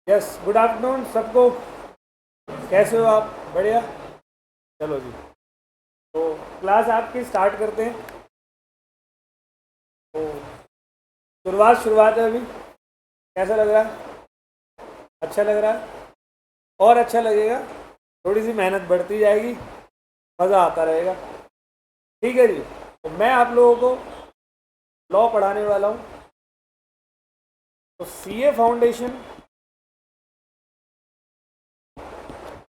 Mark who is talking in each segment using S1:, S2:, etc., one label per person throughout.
S1: Yes, good afternoon सबको। कैसे हो आप? बढ़िया। चलो जी, तो क्लास आपकी स्टार्ट करते हैं। तो शुरुआत है अभी। कैसा लग रहा है? अच्छा लग रहा है? और अच्छा लगेगा। थोड़ी सी मेहनत बढ़ती जाएगी, मज़ा आता रहेगा। ठीक है जी। तो मैं आप लोगों को लॉ पढ़ाने वाला हूँ। तो सीए फाउंडेशन,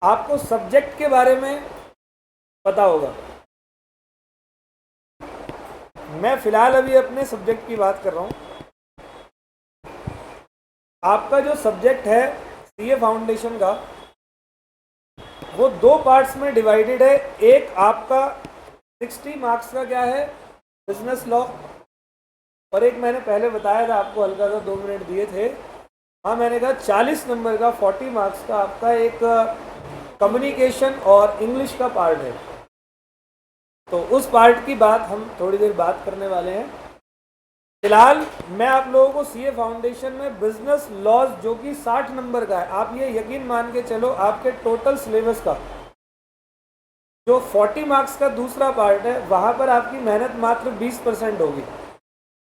S1: आपको सब्जेक्ट के बारे में पता होगा। मैं फ़िलहाल अभी अपने सब्जेक्ट की बात कर रहा हूँ। आपका जो सब्जेक्ट है सीए फाउंडेशन का, वो दो पार्ट्स में डिवाइडेड है। एक आपका 60 मार्क्स का क्या है, बिजनेस लॉ। और एक मैंने पहले बताया था आपको, हल्का सा 2 मिनट दिए थे। हाँ, मैंने कहा 40 नंबर का 40 मार्क्स का आपका एक कम्युनिकेशन और इंग्लिश का पार्ट है। तो उस पार्ट की बात हम थोड़ी देर बात करने वाले हैं। फिलहाल मैं आप लोगों को सीए फाउंडेशन में बिजनेस लॉज, जो कि 60 नंबर का है, आप ये यकीन मान के चलो आपके टोटल सिलेबस का जो 40 मार्क्स का दूसरा पार्ट है, वहाँ पर आपकी मेहनत मात्र 20% होगी।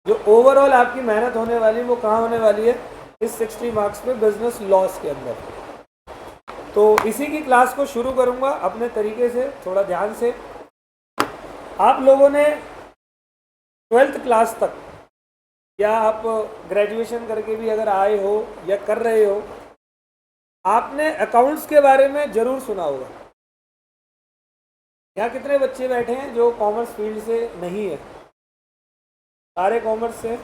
S1: जो ओवरऑल आपकी मेहनत होने वाली है वो कहाँ होने वाली है, इस 60 मार्क्स पे बिजनेस लॉस के अंदर। तो इसी की क्लास को शुरू करूँगा अपने तरीके से, थोड़ा ध्यान से। आप लोगों ने 12th क्लास तक, या आप ग्रेजुएशन करके भी अगर आए हो या कर रहे हो, आपने अकाउंट्स के बारे में ज़रूर सुना होगा। यहाँ कितने बच्चे बैठे हैं जो कॉमर्स फील्ड से नहीं है? सारे कॉमर्स से।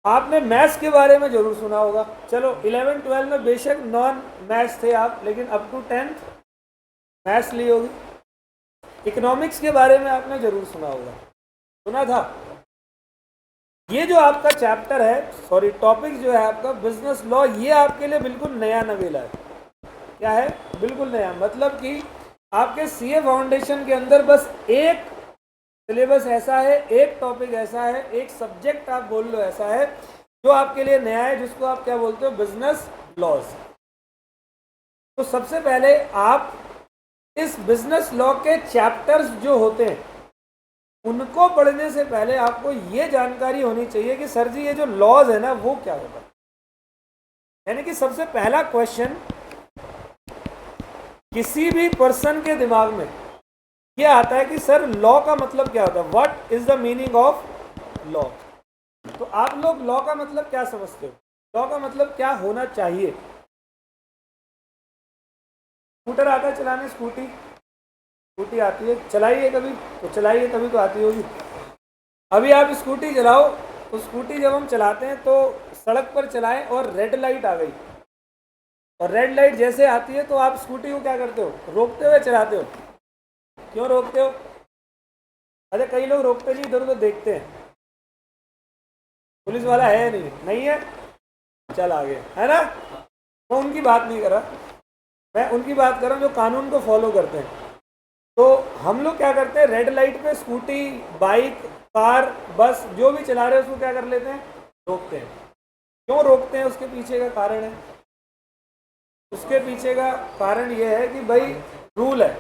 S1: आपने मैथ्स के बारे में ज़रूर सुना होगा। चलो 11-12 में बेशक नॉन मैथ्स थे आप, लेकिन अप टू 10th मैथ्स ली होगी। इकोनॉमिक्स के बारे में आपने ज़रूर सुना होगा। सुना था? ये जो आपका चैप्टर है, सॉरी टॉपिक जो है आपका बिजनेस लॉ, ये आपके लिए बिल्कुल नया नवेला है। क्या है? बिल्कुल नया। मतलब कि आपके सीए फाउंडेशन के अंदर बस एक सिलेबस ऐसा है, एक टॉपिक ऐसा है, एक सब्जेक्ट आप बोल लो ऐसा है जो आपके लिए नया है, जिसको आप क्या बोलते हो, बिजनेस लॉज। तो सबसे पहले आप इस बिजनेस लॉ के चैप्टर्स जो होते हैं उनको पढ़ने से पहले आपको ये जानकारी होनी चाहिए कि सर जी ये जो लॉज है ना वो क्या होता है। यानी कि सबसे पहला क्वेश्चन किसी भी पर्सन के दिमाग में ये आता है कि सर लॉ का मतलब क्या होता है, what is the meaning of law. तो आप लोग लॉ का मतलब क्या समझते हो? लॉ का मतलब क्या होना चाहिए? स्कूटर आता है चलाने? स्कूटी, स्कूटी आती है? चलाइए कभी तो, चलाइए तभी तो आती होगी। अभी आप स्कूटी चलाओ, तो स्कूटी जब हम चलाते हैं तो सड़क पर चलाएं और रेड लाइट आ गई, और रेड लाइट जैसे आती है तो आप स्कूटी को क्या करते हो, रोकते हुए चलाते हो। क्यों रोकते हो? अरे कई लोग रोकते नहीं, इधर उधर देखते हैं, पुलिस वाला है नहीं, नहीं है, चल आगे, है ना। मैं उनकी बात नहीं कर रहा, मैं उनकी बात कर रहा हूँ जो कानून को फॉलो करते हैं। तो हम लोग क्या करते हैं, रेड लाइट पे स्कूटी, बाइक, कार, बस जो भी चला रहे हैं उसको क्या कर लेते हैं, रोकते हैं। क्यों रोकते हैं? उसके पीछे का कारण है। उसके पीछे का कारण ये है कि भाई रूल है,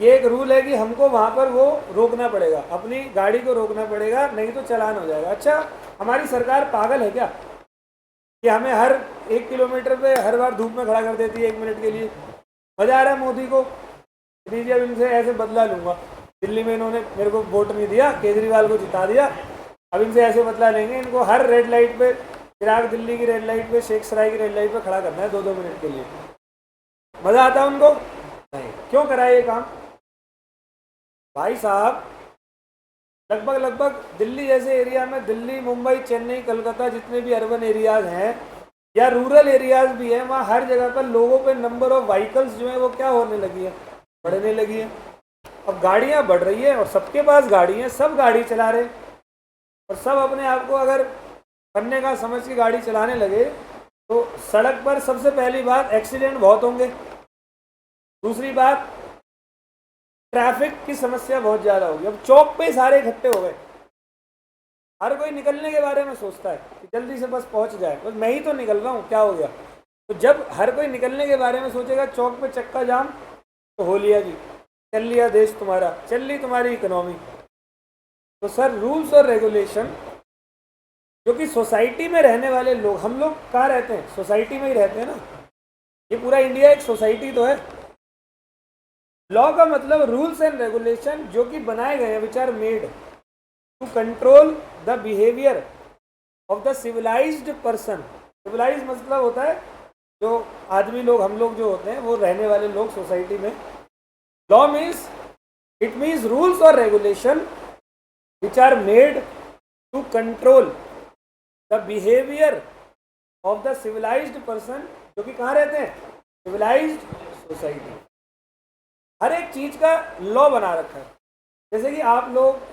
S1: ये एक रूल है कि हमको वहाँ पर वो रोकना पड़ेगा, अपनी गाड़ी को रोकना पड़ेगा, नहीं तो चालान हो जाएगा। अच्छा, हमारी सरकार पागल है क्या कि हमें हर 1 किलोमीटर पे हर बार धूप में खड़ा कर देती है 1 मिनट के लिए? मज़ा आ रहा है मोदी को, दीजिए अब इनसे ऐसे बदला लूँगा। दिल्ली में इन्होंने मेरे को वोट नहीं दिया, केजरीवाल को जिता दिया, अब इनसे ऐसे बदला लेंगे। इनको हर रेड लाइट पे, चिराग दिल्ली की रेड लाइट पे, शेख सराय की रेड लाइट पे खड़ा करना है 2-2 मिनट के लिए। मज़ा आता है उनको? नहीं। क्यों करा ये काम? भाई साहब, लगभग दिल्ली जैसे एरिया में, दिल्ली, मुंबई, चेन्नई, कलकत्ता, जितने भी अर्बन एरियाज हैं या रूरल एरियाज भी हैं, वहाँ हर जगह पर लोगों पे नंबर ऑफ व्हीकल्स जो है वो क्या होने लगी है, बढ़ने लगी है। अब गाड़ियाँ बढ़ रही है और सबके पास गाड़ी है, सब गाड़ी चला रहे, और सब अपने आप को अगर करने का समझ के गाड़ी चलाने लगे तो सड़क पर सबसे पहली बात एक्सीडेंट बहुत होंगे। दूसरी बात, ट्रैफिक की समस्या बहुत ज़्यादा होगी। अब चौक पे ही सारे इकट्ठे हो गए, हर कोई निकलने के बारे में सोचता है कि जल्दी से बस पहुंच जाए, बस मैं ही तो निकल रहा हूँ, क्या हो गया। तो जब हर कोई निकलने के बारे में सोचेगा, चौक पे चक्का जाम तो हो लिया जी, चल लिया देश तुम्हारा, चल ली तुम्हारी इकोनॉमी। तो सर रूल्स और रेगुलेशन, जो कि सोसाइटी में रहने वाले लोग, हम लोग कहाँ रहते हैं, सोसाइटी में ही रहते हैं ना, ये पूरा इंडिया एक सोसाइटी तो है। लॉ का मतलब रूल्स एंड रेगुलेशन जो कि बनाए गए हैं, which are made to control the behaviour of the civilised person. Civilise मतलब होता है जो आदमी लोग, हम लोग जो होते हैं वो रहने वाले लोग सोसाइटी में। Law means, it means rules और regulation which are made to control the behaviour of the civilised person, जो कि कहाँ रहते हैं, सिविलाइज्ड सोसाइटी। हर एक चीज का लॉ बना रखा है। जैसे कि आप लोग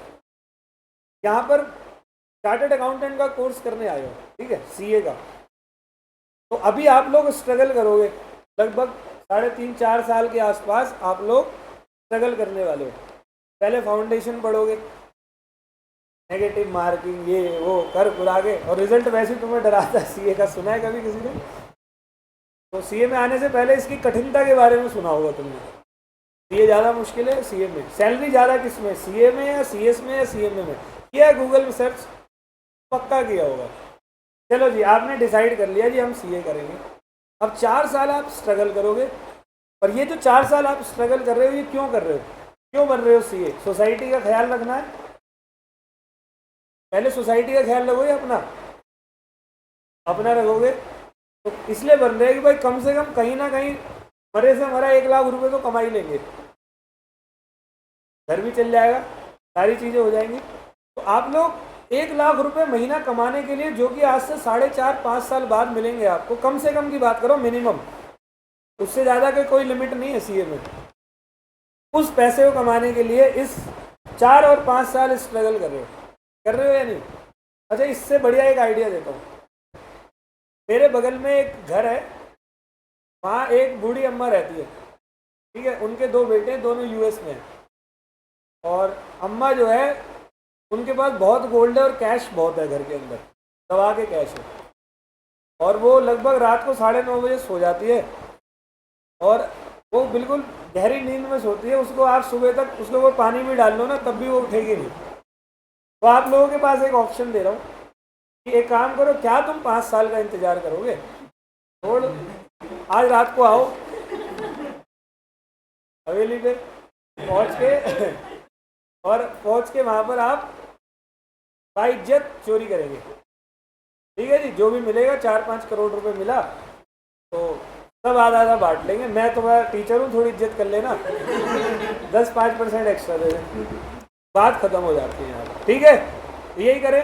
S1: यहाँ पर चार्टर्ड अकाउंटेंट का कोर्स करने आए हो, ठीक है, सीए का, तो अभी आप लोग स्ट्रगल करोगे, लगभग 3.5-4 साल के आसपास आप लोग स्ट्रगल करने वाले हो। पहले फाउंडेशन पढ़ोगे, नेगेटिव मार्किंग, ये वो कर पुरागे, और रिजल्ट वैसे तुम्हें डराता है सीए का, सुना है कभी किसी ने? तो सीए में आने से पहले इसकी कठिनता के बारे में सुना होगा तुमने। सीए ज़्यादा मुश्किल है, सीए में सैलरी ज़्यादा किस में, सीए में या सीएस में या सीएमए में? किया है गूगल में सर्च? पक्का किया होगा। चलो जी, आपने डिसाइड कर लिया जी हम सीए करेंगे। अब 4 साल आप स्ट्रगल करोगे, और ये जो 4 साल आप स्ट्रगल कर रहे हो, ये क्यों कर रहे हो, क्यों बन रहे हो सीए? सोसाइटी का ख्याल रखना है, पहले सोसाइटी का ख्याल रखोगे, अपना रखोगे, तो इसलिए बन रहे हैं कि भाई कम से कम कहीं ना कहीं मरे से मरा 1 लाख रुपए तो कमा ही लेंगे, घर भी चल जाएगा, सारी चीज़ें हो जाएंगी। तो आप लोग 1 लाख रुपए महीना कमाने के लिए, जो कि आज से 4.5-5 साल बाद मिलेंगे आपको, कम से कम की बात करो, मिनिमम, उससे ज़्यादा के कोई लिमिट नहीं है सीए में। उस पैसे को कमाने के लिए इस 4 और 5 साल स्ट्रगल कर रहे हो या नहीं? अच्छा, इससे बढ़िया एक आइडिया देता हूँ। मेरे बगल में एक घर है, वहाँ एक बूढ़ी अम्मा रहती है, ठीक है, उनके 2 बेटे, दोनों यूएस में हैं, और अम्मा जो है उनके पास बहुत गोल्ड है और कैश बहुत है घर के अंदर, दबा के कैश है, और वो लगभग रात को 9:30 बजे सो जाती है, और वो बिल्कुल गहरी नींद में सोती है। उसको आप सुबह तक उसको वो पानी भी डाल लो ना, तब भी वो उठेगी नहीं। तो आप लोगों के पास एक ऑप्शन दे रहा हूँ कि एक काम करो, क्या तुम 5 साल का इंतजार करोगे? छोड़, आज रात को आओ हवेली पे पहुँच के और पहुँच के वहाँ पर आप बाइज्जत चोरी करेंगे, ठीक है जी। जो भी मिलेगा, 4-5 करोड़ रुपए मिला तो सब आधा बांट लेंगे, मैं तुम्हारा टीचर हूँ, थोड़ी इज्जत कर लेना, 10-5% एक्स्ट्रा दे दें, बात खत्म हो जाती है यहाँ पर, ठीक है। यही करें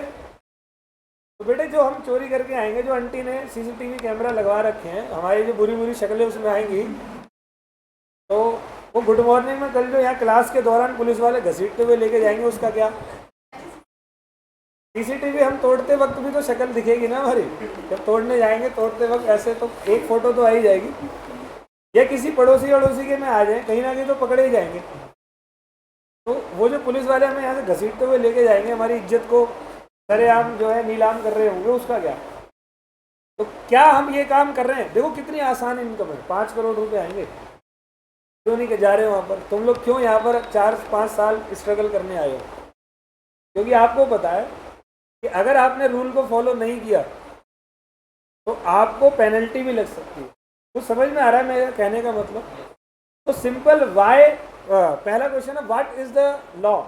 S1: तो बेटे, जो हम चोरी करके आएंगे, जो आंटी ने सीसीटीवी कैमरा लगवा रखे हैं, हमारी जो बुरी बुरी शक्लें उसमें आएंगी, तो वो गुड मॉर्निंग में कल जो यहाँ क्लास के दौरान पुलिस वाले घसीटते हुए लेके जाएंगे, उसका क्या? सीसीटीवी हम तोड़ते वक्त भी तो शक्ल दिखेगी ना हमारी, जब तोड़ने जाएंगे तोड़ते वक्त ऐसे तो एक फ़ोटो तो आ ही जाएगी, या किसी पड़ोसी अड़ोसी के में आ जाए, कहीं ना कहीं तो पकड़े ही जाएंगे। तो वो जो पुलिस वाले हमें यहाँ से घसीटते हुए लेके जाएंगे, हमारी इज्जत को सरेआम जो है नीलाम कर रहे होंगे, उसका क्या? तो क्या हम ये काम कर रहे हैं? देखो कितनी आसान इनकम है, 5 करोड़ रुपए आएंगे, क्यों नहीं जा रहे हो वहाँ पर? तुम लोग क्यों यहाँ पर 4-5 साल स्ट्रगल करने आए हो? क्योंकि आपको पता है कि अगर आपने रूल को फॉलो नहीं किया तो आपको पेनल्टी भी लग सकती है। तो समझ में आ रहा है मेरे कहने का मतलब? तो सिंपल वाई, पहला क्वेश्चन है what is the law?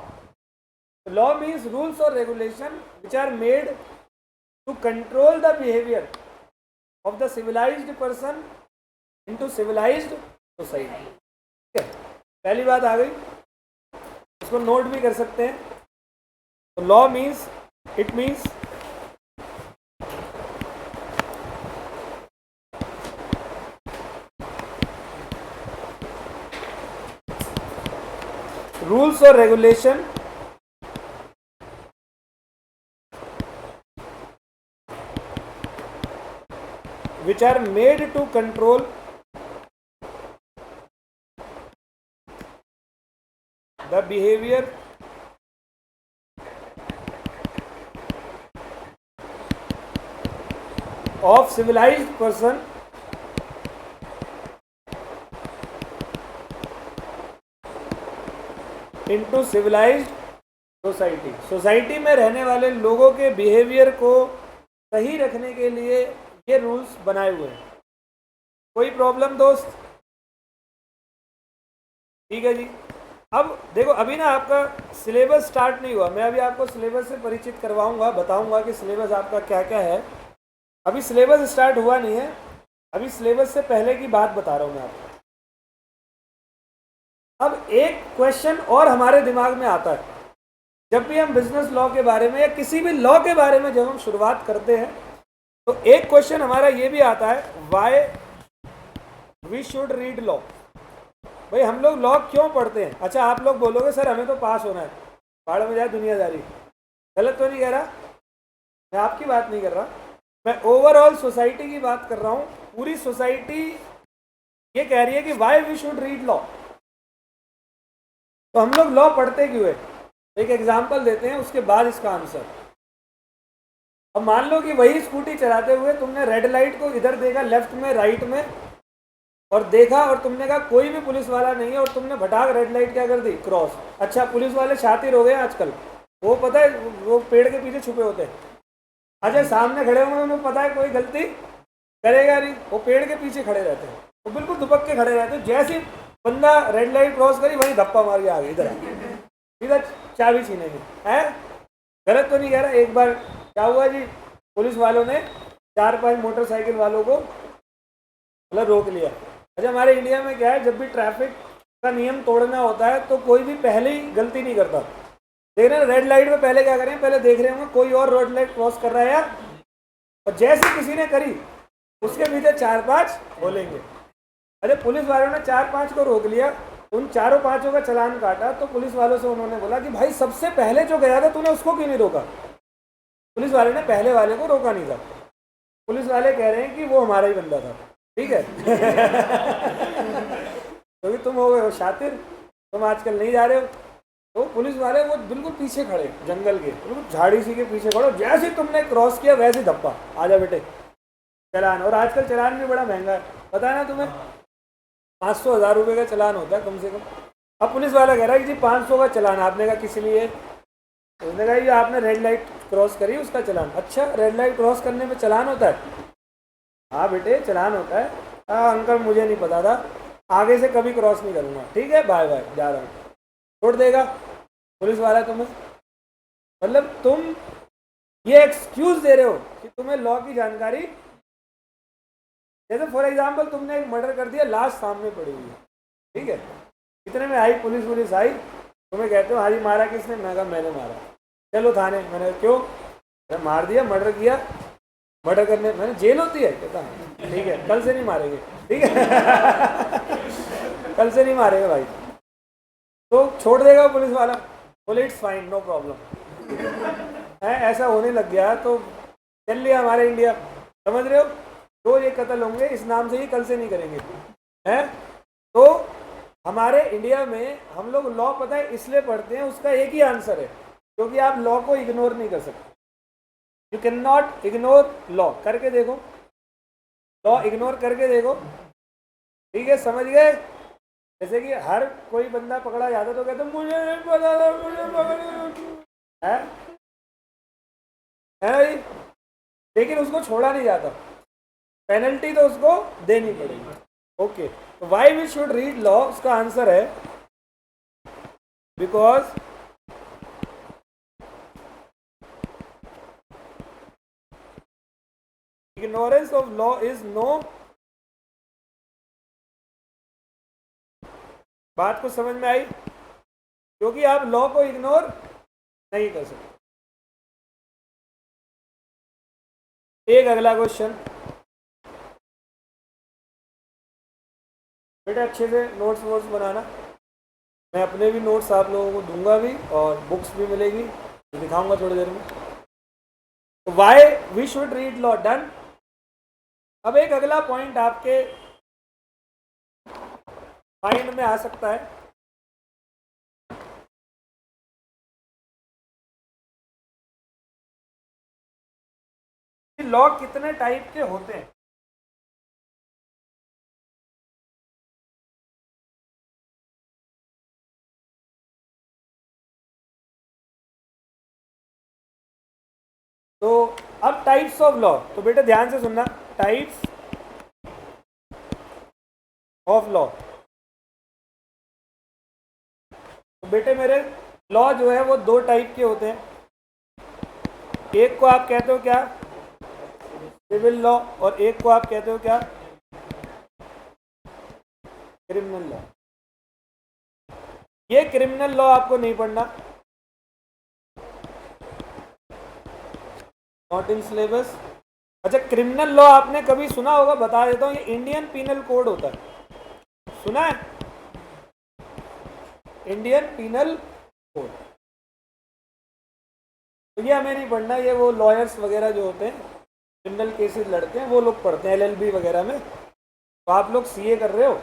S1: Law means rules और regulation which are made to control the behaviour of the civilised person into civilised society. ठीक है, पहली बात आ गई, इसको नोट भी कर सकते हैं। तो law means, it means rules or regulation which are made to control the behavior of civilised person into civilised society. Society में रहने वाले लोगों के बिहेवियर को सही रखने के लिए ये रूल्स बनाए हुए हैं। कोई प्रॉब्लम दोस्त? ठीक है जी। अब देखो, अभी ना आपका सिलेबस स्टार्ट नहीं हुआ। मैं अभी आपको सिलेबस से परिचित करवाऊंगा, बताऊंगा कि सिलेबस आपका क्या क्या है। अभी सिलेबस स्टार्ट हुआ नहीं है, अभी सिलेबस से पहले की बात बता रहा हूँ मैं आपको। अब एक क्वेश्चन और हमारे दिमाग में आता है जब भी हम बिजनेस लॉ के बारे में या किसी भी लॉ के बारे में जब हम शुरुआत करते हैं, तो एक क्वेश्चन हमारा ये भी आता है, why we should read law. भाई हम लोग लॉ क्यों पढ़ते हैं? अच्छा, आप लोग बोलोगे सर हमें तो पास होना है, बाढ़ में जाए दुनियादारी। गलत तो नहीं कह रहा, मैं आपकी बात नहीं कर रहा, मैं ओवरऑल सोसाइटी की बात कर रहा हूँ। पूरी सोसाइटी ये कह रही है कि why we should read law. तो हम लोग लॉ पढ़ते क्यों है? एक एग्जाम्पल देते हैं, उसके बाद इसका आंसर। अब मान लो कि वही स्कूटी चलाते हुए तुमने रेड लाइट को इधर देखा, लेफ्ट में, राइट में, और देखा, और तुमने कहा कोई भी पुलिस वाला नहीं है, और तुमने भटाक रेड लाइट क्या कर दी? क्रॉस। अच्छा, पुलिस वाले शातिर हो गए आजकल, वो पता है वो पेड़ के पीछे छुपे होते हैं। अच्छा, सामने खड़े होंगे, उन्हें पता है कोई गलती करेगा नहीं, वो पेड़ के पीछे खड़े रहते हैं, वो बिल्कुल दुबक के खड़े रहते हैं। जैसे बंदा रेड लाइट क्रॉस करी, वहीं धप्पा मार के आ गई, इधर चाबी छीनेंगे है। गलत तो नहीं कह रहा। एक बार क्या हुआ जी, पुलिस वालों ने 4-5 मोटरसाइकिल वालों को मतलब रोक लिया। अच्छा, हमारे इंडिया में क्या है, जब भी ट्रैफिक का नियम तोड़ना होता है तो कोई भी पहले ही गलती नहीं करता। देख रहे हैं रेड लाइट में पहले क्या करें, पहले देख रहे होंगे कोई और रेड लाइट क्रॉस कर रहा है या, और जैसे किसी ने करी उसके पीछे 4-5 बोलेंगे। अरे पुलिस वालों ने 4-5 को रोक लिया, उन 4-5 का चालान काटा, तो पुलिस वालों से उन्होंने बोला कि भाई सबसे पहले जो गया था तूने उसको क्यों नहीं रोका? पुलिस वाले ने पहले वाले को रोका नहीं था। पुलिस वाले कह रहे हैं कि वो हमारा ही बंदा था, ठीक है। क्योंकि तुम हो गए हो शातिर, तुम आजकल नहीं जा रहे हो। तो पुलिस वाले वो बिल्कुल पीछे खड़े, जंगल के बिल्कुल झाड़ी सी के पीछे खड़े, जैसे तुमने क्रॉस किया वैसे धप्पा, आजा बेटे चलान। और आजकल चलान भी बड़ा महंगा है, पता है ना तुम्हें, 500-1000 रुपये का चलान होता है कम से कम। अब पुलिस वाला कह रहा है कि जी 500 का चलान। आपने कहा किस लिए? उसने कहा ये आपने रेड लाइट क्रॉस करी, उसका चलान। अच्छा, रेड लाइट क्रॉस करने में चलान होता है? हाँ बेटे चलान होता है। हाँ अंकल मुझे नहीं पता था, आगे से कभी क्रॉस नहीं करूँगा, ठीक है बाय बाय जा रहा हूँ। छोड़ देगा पुलिस वाला तुम्हें? मतलब तुम ये एक्सक्यूज़ दे रहे हो कि तुम्हें लॉ की जानकारी, जैसे फॉर एग्जाम्पल तुमने एक मर्डर कर दिया, लाश सामने पड़ी हुई है, ठीक है, इतने में आई पुलिस आई, तुम्हें कहते हो हाँ जी मारा किसने? मैं कहा मैंने मारा, चलो थाने। मैंने क्यों? मैंने मार दिया, मर्डर किया। मर्डर करने मैंने जेल होती है? कहता ठीक है कल से नहीं मारेंगे, ठीक है। कल से नहीं मारेंगे भाई। तो छोड़ देगा पुलिस वाला, बोले इट्स फाइन नो प्रॉब्लम है। ऐसा होने लग गया तो चल लिया हमारे इंडिया, समझ रहे हो? तो ये कत्ल होंगे इस नाम से ही, कल से नहीं करेंगे हैं। तो हमारे इंडिया में हम लोग लॉ पता है इसलिए पढ़ते हैं, उसका एक ही आंसर है, क्योंकि आप लॉ को इग्नोर नहीं कर सकते। You can not ignore law. करके देखो, लॉ इग्नोर करके देखो, ठीक है, समझ गए? जैसे कि हर कोई बंदा पकड़ा जाता तो कहते मुझे नहीं पता था, मुझे पकड़ है भाई, लेकिन उसको छोड़ा नहीं जाता, पेनल्टी तो उसको देनी पड़ेगी। ओके, तो why we should read law, उसका आंसर है because ignorance of law is no। बात को समझ में आई? क्योंकि आप लॉ को इग्नोर नहीं कर सकते। एक अगला क्वेश्चन, बेटा अच्छे से नोट्स वोट्स बनाना, मैं अपने भी नोट्स आप लोगों को दूंगा भी, और बुक्स भी मिलेगी, तो दिखाऊंगा थोड़ी देर में। तो why we should read law done. अब एक अगला पॉइंट आपके माइंड में आ सकता है, लॉ कितने टाइप के होते हैं? तो अब टाइप्स ऑफ लॉ, तो बेटे ध्यान से सुनना, टाइप्स ऑफ लॉ। तो बेटे मेरे लॉ जो है वो दो टाइप के होते हैं। एक को आप कहते हो क्या, सिविल लॉ, और एक को आप कहते हो क्या, क्रिमिनल लॉ। ये क्रिमिनल लॉ आपको नहीं पढ़ना, नॉट इन सिलेबस। अच्छा, क्रिमिनल लॉ आपने कभी सुना होगा, बता देता हूँ, ये इंडियन पीनल कोड होता है, सुना है? इंडियन पीनल कोड, तो ये हमें नहीं पढ़ना, ये वो लॉयर्स वगैरह जो होते हैं, क्रिमिनल केसेस लड़ते हैं, वो लोग पढ़ते हैं एलएलबी वगैरह में। तो आप लोग सीए कर रहे हो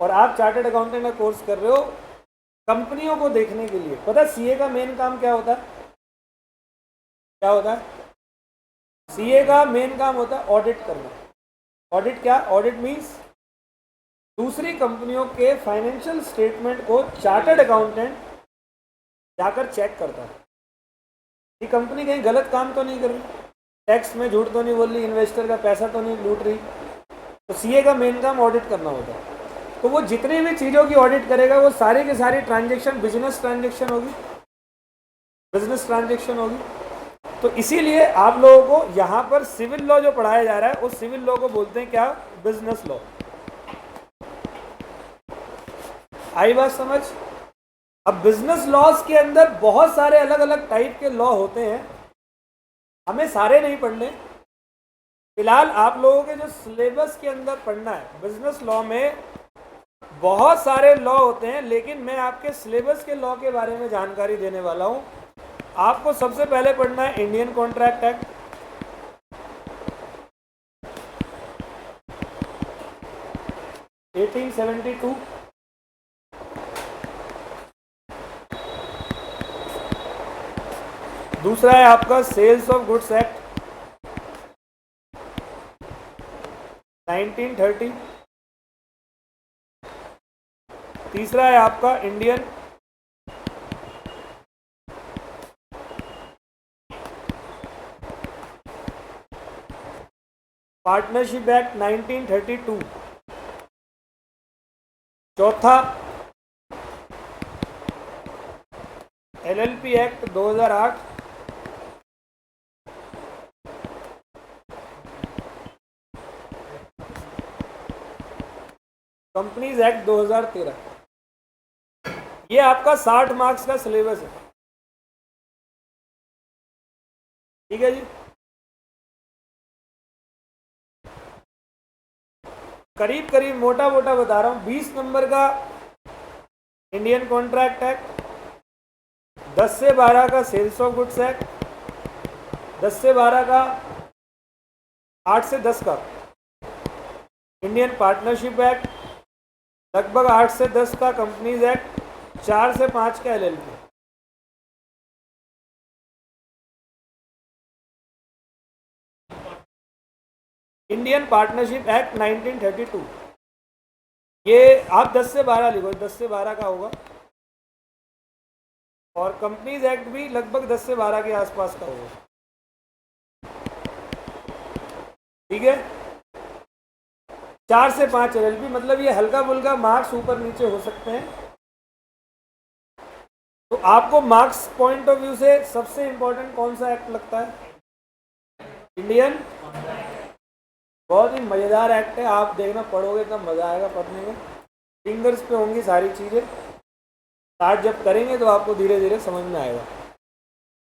S1: और आप चार्टर्ड अकाउंटेंट का कोर्स कर रहे हो कंपनियों को देखने के लिए। पता है सीए का मेन काम क्या होता है? क्या होता है? सीए का मेन काम होता है ऑडिट करना। ऑडिट क्या? ऑडिट मीन्स दूसरी कंपनियों के फाइनेंशियल स्टेटमेंट को चार्टर्ड अकाउंटेंट जाकर चेक करता है, ये कंपनी कहीं गलत काम तो नहीं कर रही, टैक्स में झूठ तो नहीं बोल रही, इन्वेस्टर का पैसा तो नहीं लूट रही। तो सीए का मेन काम ऑडिट करना होता है। तो वो जितनी भी चीज़ों की ऑडिट करेगा वो सारी की सारी ट्रांजेक्शन बिजनेस ट्रांजेक्शन होगी, बिजनेस ट्रांजेक्शन होगी। तो इसीलिए आप लोगों को यहाँ पर सिविल लॉ जो पढ़ाया जा रहा है उस सिविल लॉ को बोलते हैं क्या? Business law. आई बात समझ? अब बिजनेस लॉज के अंदर बहुत सारे अलग अलग टाइप के लॉ होते हैं, हमें सारे नहीं पढ़ने। फिलहाल आप लोगों के जो सिलेबस के अंदर पढ़ना है, बिजनेस लॉ में बहुत सारे लॉ होते हैं, लेकिन मैं आपके सिलेबस के लॉ के बारे में जानकारी देने वाला हूं। आपको सबसे पहले पढ़ना है इंडियन कॉन्ट्रैक्ट एक्ट, (1872). दूसरा है आपका सेल्स ऑफ गुड्स एक्ट 1930। तीसरा है आपका इंडियन पार्टनरशिप एक्ट 1932। चौथा एलएलपी एक्ट 2008। Companies act 2013। ये आपका 60 मार्क्स का सिलेबस है, ठीक है जी। करीब करीब मोटा मोटा बता रहा हूँ, 20 नंबर का इंडियन कॉन्ट्रैक्ट एक्ट, 10 से 12 का सेल्स ऑफ गुड्स एक्ट, 10 से 12 का, 8 से 10 का इंडियन पार्टनरशिप एक्ट, लगभग 8 से 10 का कंपनीज एक्ट, 4 से 5 का एलएलपी। इंडियन पार्टनरशिप एक्ट 1932, ये आप 10 से 12 लिखो, 10 से 12 का होगा। और कंपनीज एक्ट भी लगभग 10 से 12 के आसपास का होगा, ठीक है। 4 से 5 एलएलपी, मतलब ये हल्का फुल्का मार्क्स ऊपर नीचे हो सकते हैं। तो आपको मार्क्स पॉइंट ऑफ व्यू से सबसे इंपॉर्टेंट कौन सा एक्ट लगता है? इंडियन। बहुत ही मज़ेदार एक्ट है, आप देखना, पढ़ोगे तब मज़ा आएगा पढ़ने में, फिंगर्स पे होंगी सारी चीज़ें। स्टार्ट जब करेंगे तो आपको धीरे धीरे समझ में आएगा।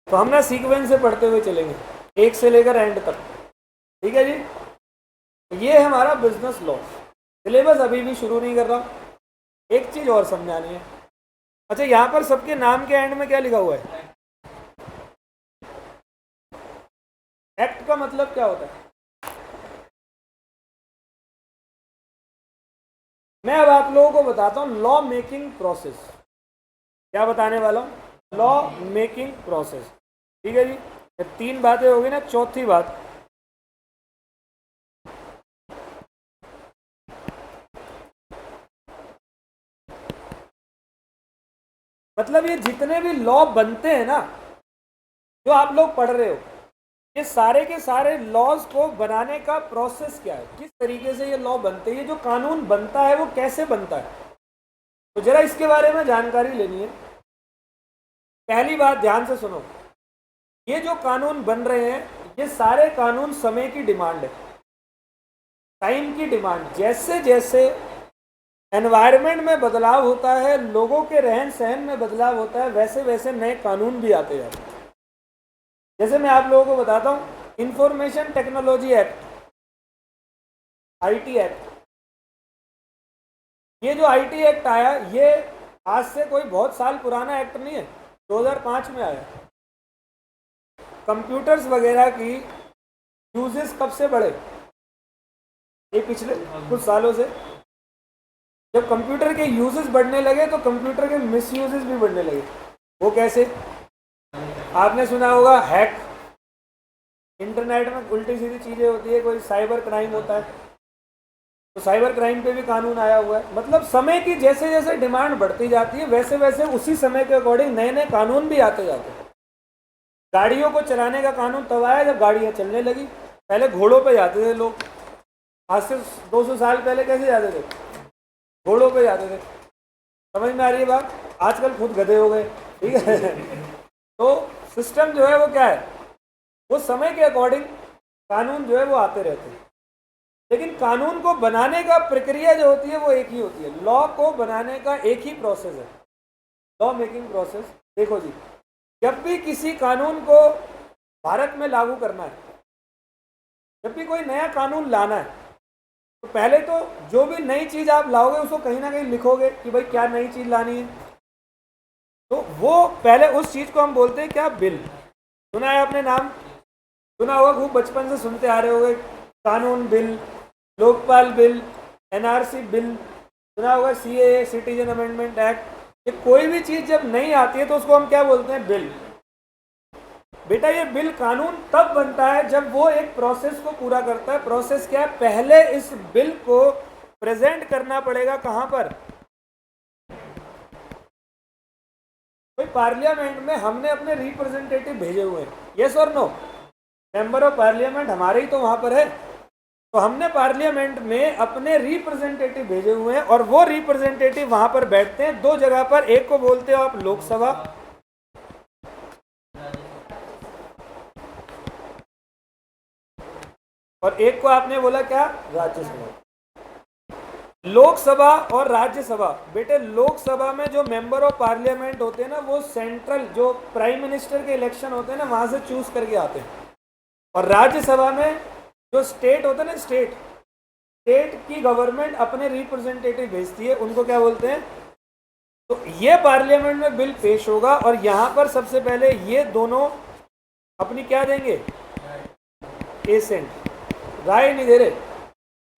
S1: तो हम ना सीक्वेंस से पढ़ते हुए चलेंगे, एक से लेकर एंड तक, ठीक है जी। ये है हमारा बिजनेस लॉ। सिलेबस अभी भी शुरू नहीं कर रहा, एक चीज़ और समझानी है। अच्छा, यहाँ पर सबके नाम के एंड में क्या लिखा हुआ है? एक्ट का मतलब क्या होता है? मैं अब आप लोगों को बताता हूँ लॉ मेकिंग प्रोसेस। क्या बताने वाला हूँ? लॉ मेकिंग प्रोसेस, ठीक है जी। 3 बातें हो गई ना, चौथी बात मतलब ये जितने भी लॉ बनते हैं ना, जो आप लोग पढ़ रहे हो, ये सारे के सारे लॉज को बनाने का प्रोसेस क्या है, किस तरीके से ये लॉ बनते हैं, ये जो कानून बनता है वो कैसे बनता है, तो जरा इसके बारे में जानकारी लेनी है। पहली बात ध्यान से सुनो, ये जो कानून बन रहे हैं ये सारे कानून समय की डिमांड है, टाइम की डिमांड। जैसे जैसे एनवायरनमेंट में बदलाव होता है, लोगों के रहन सहन में बदलाव होता है, वैसे वैसे नए कानून भी आते जाते हैं। जैसे मैं आप लोगों को बताता हूँ, information technology act, IT act, ये जो आईटी एक्ट आया ये आज से कोई बहुत साल पुराना एक्ट नहीं है, 2005 में आया। कंप्यूटर्स वगैरह की यूजेस कब से बढ़े, ये पिछले कुछ सालों से। जब कंप्यूटर के यूजेस बढ़ने लगे तो कंप्यूटर के मिस यूजेस भी बढ़ने लगे। वो कैसे, आपने सुना होगा हैक, इंटरनेट में उल्टी सीधी चीज़ें होती है, कोई साइबर क्राइम होता है, तो साइबर क्राइम पे भी कानून आया हुआ है। मतलब समय की जैसे जैसे डिमांड बढ़ती जाती है वैसे वैसे उसी समय के अकॉर्डिंग नए नए कानून भी आते जाते हैं। गाड़ियों को चलाने का कानून तब आया जब गाड़ियाँ चलने लगी। पहले घोड़ों पे जाते थे लोग, आज से 200 साल पहले कैसे जाते थे, घोड़ों पे जाते थे। समझ में आ रही है बात, आजकल खुद गधे हो गए, ठीक है। तो सिस्टम जो है वो क्या है, वो समय के अकॉर्डिंग कानून जो है वो आते रहते हैं। लेकिन कानून को बनाने का प्रक्रिया जो होती है वो एक ही होती है। लॉ को बनाने का एक ही प्रोसेस है, लॉ मेकिंग प्रोसेस। देखो जी, जब भी किसी कानून को भारत में लागू करना है, जब भी कोई नया कानून लाना है, तो पहले तो जो भी नई चीज़ आप लाओगे उसको कहीं ना कहीं लिखोगे कि भाई क्या नई चीज़ लानी है। तो वो पहले उस चीज़ को हम बोलते हैं क्या, बिल। सुना है आपने नाम, सुना होगा, खूब बचपन से सुनते आ रहे होंगे, कानून bill, Lokpal bill, NRC bill, सुना होगा, सीएए, सिटीजन अमेंडमेंट एक्ट। ये कोई भी चीज़ जब नहीं आती है तो उसको हम क्या बोलते हैं, बिल। बेटा ये बिल कानून तब बनता है जब वो एक प्रोसेस को पूरा करता है। प्रोसेस क्या है, पहले इस बिल को प्रेजेंट करना पड़ेगा कहां पर, कोई पार्लियामेंट में। हमने अपने रिप्रेजेंटेटिव भेजे हुए हैं, यस और नो, मेंबर ऑफ पार्लियामेंट हमारे ही तो वहां पर है। तो हमने पार्लियामेंट में अपने रिप्रेजेंटेटिव भेजे हुए हैं और वो रिप्रेजेंटेटिव वहां पर बैठते हैं दो जगह पर। एक को बोलते हो आप लोकसभा, और एक को आपने बोला क्या, राज्यसभा। लोकसभा और राज्यसभा, बेटे लोकसभा में जो मेंबर ऑफ पार्लियामेंट होते हैं ना, वो सेंट्रल जो प्राइम मिनिस्टर के इलेक्शन होते हैं ना, वहां से चूज करके आते हैं। और राज्यसभा में जो स्टेट होता है ना, स्टेट की गवर्नमेंट अपने रिप्रेजेंटेटिव भेजती है, उनको क्या बोलते हैं। तो ये पार्लियामेंट में बिल पेश होगा और यहाँ पर सबसे पहले ये दोनों अपनी क्या देंगे, एसेंट, राय नहीं दे रहे,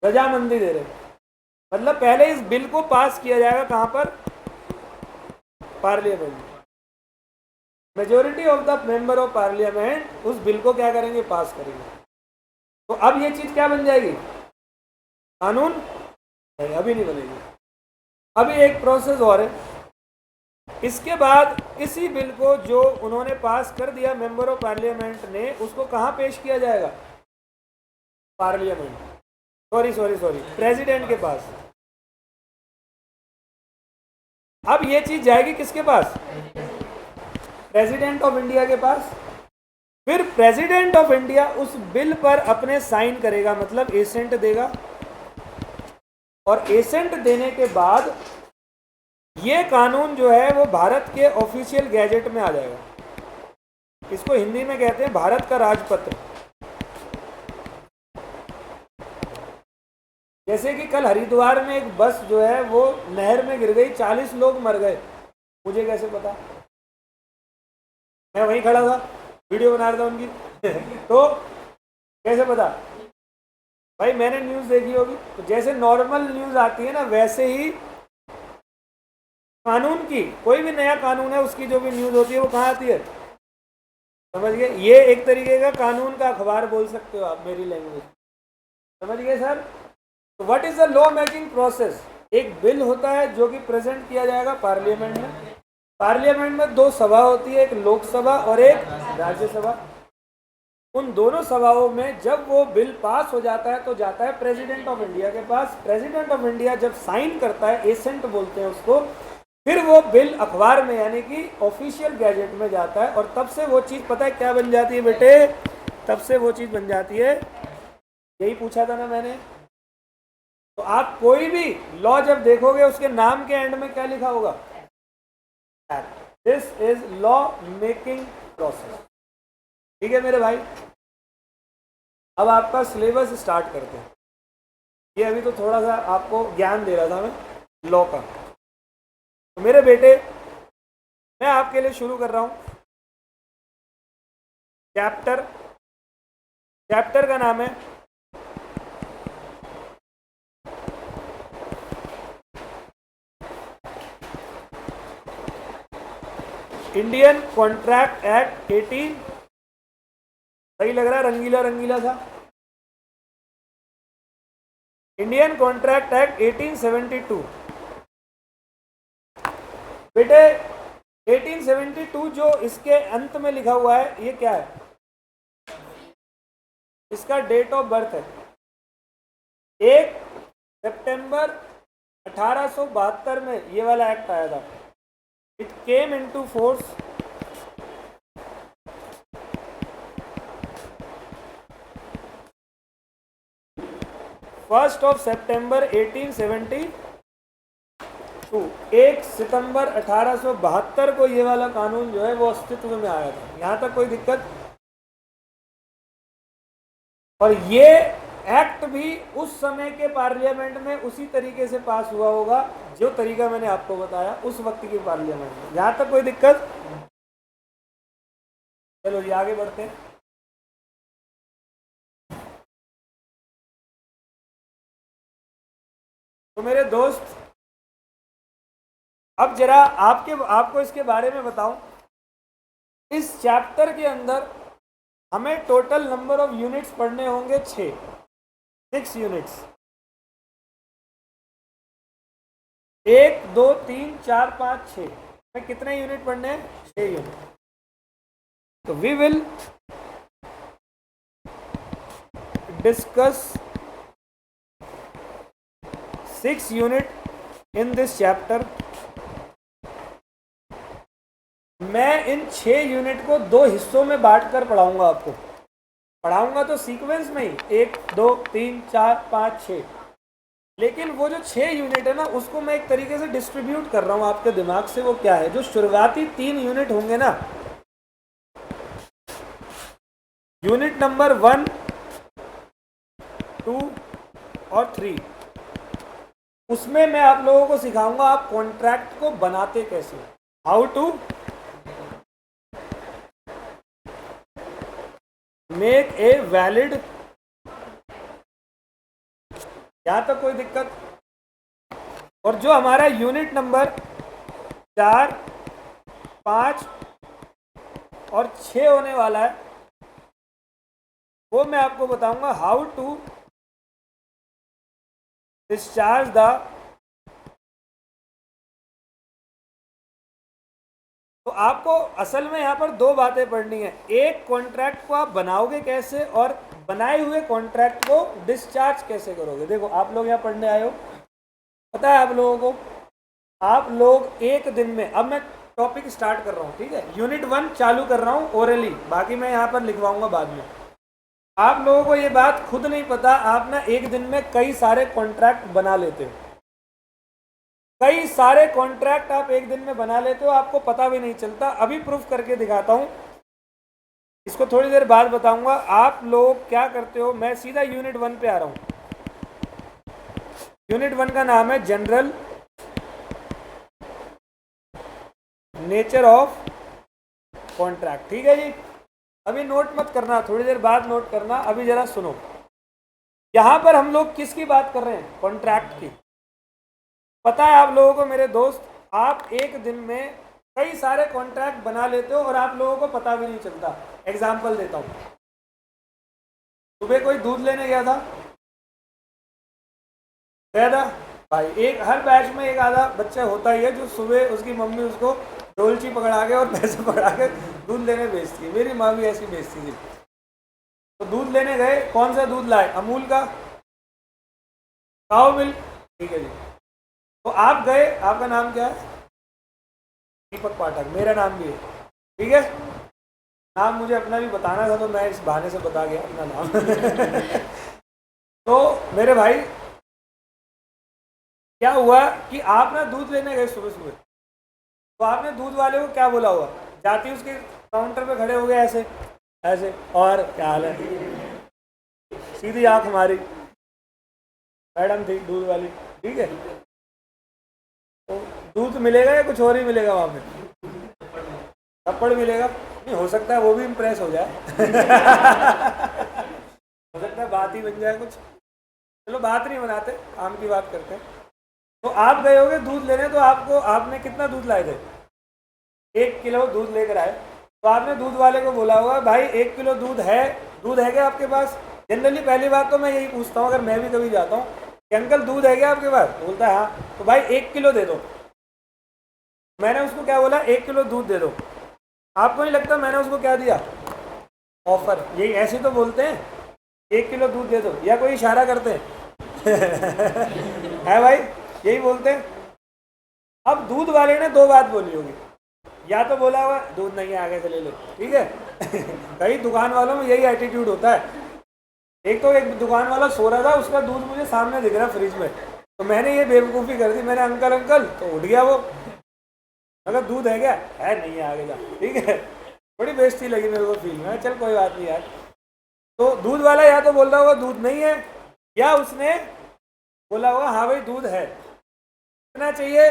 S1: रजामंदी दे रहे। मतलब पहले इस बिल को पास किया जाएगा कहाँ पर, parliament. Majority of the member of parliament उस बिल को क्या करेंगे, पास करेंगे। तो अब ये चीज क्या बन जाएगी, कानून। नहीं, अभी नहीं बनेगी, अभी एक प्रोसेस और है। इसके बाद इसी बिल को जो उन्होंने पास कर दिया मेंबर ऑफ पार्लियामेंट ने, उसको कहाँ पेश किया जाएगा, पार्लियामेंट, सॉरी प्रेसिडेंट के पास। अब ये चीज जाएगी किसके पास, प्रेसिडेंट ऑफ इंडिया के पास। फिर प्रेसिडेंट ऑफ इंडिया उस बिल पर अपने साइन करेगा, मतलब एसेंट देगा। और एसेंट देने के बाद ये कानून जो है वो भारत के ऑफिशियल गैजेट में आ जाएगा। इसको हिंदी में कहते हैं भारत का राजपत्र। जैसे कि कल हरिद्वार में एक बस जो है वो नहर में गिर गई, 40 लोग मर गए, मुझे कैसे पता, मैं वहीं खड़ा था, वीडियो बना रहा था उनकी। तो कैसे पता भाई, मैंने न्यूज़ देखी होगी। तो जैसे नॉर्मल न्यूज़ आती है ना, वैसे ही कानून की, कोई भी नया कानून है उसकी जो भी न्यूज़ होती है वो कहाँ आती है, समझ गए। ये एक तरीके का कानून का अखबार बोल सकते हो आप मेरी लैंग्वेज, समझ गए सर। तो what is the law making process, एक बिल होता है जो कि प्रेजेंट किया जाएगा पार्लियामेंट में। पार्लियामेंट में दो सभा होती है, एक लोकसभा और एक राज्यसभा। उन दोनों सभाओं में जब वो बिल पास हो जाता है तो जाता है प्रेसिडेंट ऑफ इंडिया के पास। प्रेसिडेंट ऑफ इंडिया जब साइन करता है, एसेंट बोलते हैं उसको, फिर वो बिल अखबार में यानी कि ऑफिशियल गैजेट में जाता है और तब से वो चीज़ पता है क्या बन जाती है बेटे, तब से वो चीज़ बन जाती है, यही पूछा था ना मैंने। तो आप कोई भी लॉ जब देखोगे उसके नाम के एंड में क्या लिखा होगा, this is law making process. ठीक है मेरे भाई, अब आपका सिलेबस स्टार्ट करते हैं। ये अभी तो थोड़ा सा आपको ज्ञान दे रहा था मैं लॉ का। तो मेरे बेटे, मैं आपके लिए शुरू कर रहा हूं चैप्टर। चैप्टर का नाम है इंडियन कॉन्ट्रैक्ट एक्ट 18, सही लग रहा है, रंगीला रंगीला था। Indian contract act 1872। बेटे 1872 जो इसके अंत में लिखा हुआ है ये क्या है, इसका डेट ऑफ बर्थ है 1 सितंबर 1872 में ये वाला एक्ट आया था। इट केम इनटू फोर्स 1 सितंबर 1872। 1 सितंबर 1872 को ये वाला कानून जो है वो अस्तित्व में आया था। यहाँ तक कोई दिक्कत? और ये एक्ट भी उस समय के पार्लियामेंट में उसी तरीके से पास हुआ होगा जो तरीका मैंने आपको बताया उस वक्त की पार्लियामेंट में। यहाँ तक कोई दिक्कत? चलो जी आगे बढ़ते हैं। तो मेरे दोस्त, अब जरा आपको इसके बारे में बताऊं। इस चैप्टर के अंदर हमें टोटल नंबर ऑफ यूनिट्स पढ़ने होंगे 6 यूनिट्स। 1 2 3 4 5 6 में कितने यूनिट पढ़ने हैं? 6 यूनिट। तो we will discuss 6 unit in this chapter. मैं इन 6 यूनिट को 2 हिस्सों में बांटकर पढ़ाऊंगा आपको। पढ़ाऊंगा तो सीक्वेंस में ही 1 2 3 4 5 6, लेकिन वो जो 6 यूनिट है ना उसको मैं एक तरीके से डिस्ट्रीब्यूट कर रहा हूँ आपके दिमाग से। वो क्या है? जो शुरुआती 3 यूनिट होंगे ना, यूनिट नंबर 1 2 और 3, उसमें मैं आप लोगों को सिखाऊंगा आप कॉन्ट्रैक्ट को बनाते कैसे, how to make a valid. यहां तक कोई दिक्कत? और जो हमारा यूनिट नंबर 4 5 और 6 होने वाला है वो मैं आपको बताऊंगा हाउ टू डिस्चार्ज द। तो आपको असल में यहाँ पर 2 बातें पढ़नी है। एक, कॉन्ट्रैक्ट को आप बनाओगे कैसे, और बनाए हुए कॉन्ट्रैक्ट को डिस्चार्ज कैसे करोगे। देखो आप लोग यहाँ पढ़ने आए हो, पता है आप लोगों को, आप लोग एक दिन में, अब मैं टॉपिक स्टार्ट कर रहा हूँ, ठीक है, यूनिट 1 चालू कर रहा हूँ ओरली, बाकी मैं यहाँ पर लिखवाऊंगा बाद में। आप लोगों को ये बात खुद नहीं पता, आप ना एक दिन में कई सारे कॉन्ट्रैक्ट बना लेते हो। कई सारे कॉन्ट्रैक्ट आप एक दिन में बना लेते हो, आपको पता भी नहीं चलता। अभी प्रूफ करके दिखाता हूं, इसको थोड़ी देर बाद बताऊंगा। आप लोग क्या करते हो, मैं सीधा यूनिट 1 पे आ रहा हूं। यूनिट 1 का नाम है जनरल नेचर ऑफ कॉन्ट्रैक्ट। ठीक है जी, अभी नोट मत करना, थोड़ी देर बाद नोट करना। अभी जरा सुनो, यहां पर हम लोग किसकी बात कर रहे हैं? कॉन्ट्रैक्ट की। पता है आप लोगों को मेरे दोस्त, आप एक दिन में कई सारे कॉन्ट्रैक्ट बना लेते हो और आप लोगों को पता भी नहीं चलता। एग्जाम्पल देता हूं, सुबह कोई दूध लेने गया था भाई, एक हर बैच में एक आधा बच्चा होता ही है जो सुबह उसकी मम्मी उसको डोलची पकड़ा के और पैसे पकड़ा के दूध लेने बेचती है। मेरी माँ भी ऐसी बेचती थी। तो दूध लेने गए, कौन सा दूध लाए? अमूल का काऊ मिल्क, ठीक है जी। तो आप गए, आपका नाम क्या है? दीपक पाठक, मेरा नाम भी है, ठीक है। नाम मुझे अपना भी बताना था तो मैं इस बहाने से बता गया अपना नाम। तो मेरे भाई क्या हुआ कि आप ना दूध लेने गए सुबह सुबह, तो आपने दूध वाले को क्या बोला हुआ? जाती उसके काउंटर पे खड़े हो गए ऐसे ऐसे, और क्या हाल है, सीधी आंख हमारी, मैडम थी दूध वाली, ठीक है। तो दूध मिलेगा या कुछ और ही मिलेगा वहाँ पे? थप्पड़ मिलेगा? नहीं, हो सकता है वो भी इम्प्रेस हो जाए। हो सकता है बात ही बन जाए कुछ। चलो बात नहीं बनाते, काम की बात करते हैं। तो आप गए होगे दूध लेने, तो आपने कितना दूध लाए थे? 1 किलो दूध लेकर आए। तो आपने दूध वाले को बोला होगा, भाई 1 किलो दूध है क्या आपके पास? जनरली पहली बात तो मैं यही पूछता हूँ, अगर मैं भी कभी जाता हूँ कि अंकल दूध है क्या आपके पास? बोलता है हाँ। तो भाई 1 किलो दे दो। मैंने उसको क्या बोला? 1 किलो दूध दे दो। आपको नहीं लगता मैंने उसको क्या दिया? ऑफर। यही ऐसे तो बोलते हैं, 1 किलो दूध दे दो, या कोई इशारा करते हैं? है भाई, यही बोलते हैं। अब दूध वाले ने 2 बात बोली होगी, या तो बोला हुआ दूध नहीं है आगे से ले लो, ठीक है। कई दुकान वालों में यही एटीट्यूड होता है। एक दुकान वाला सो रहा था, उसका दूध मुझे सामने दिख रहा फ्रिज में, तो मैंने ये बेवकूफ़ी कर दी, मैंने अंकल अंकल, तो उठ गया वो। अगर दूध है क्या? है नहीं है आगे जा, ठीक है। बड़ी बेइज्जती लगी मेरे को फील में, चल कोई बात नहीं यार। तो दूध वाला या तो बोल रहा होगा दूध नहीं है, या उसने बोला होगा हाँ भाई दूध है, कितना चाहिए?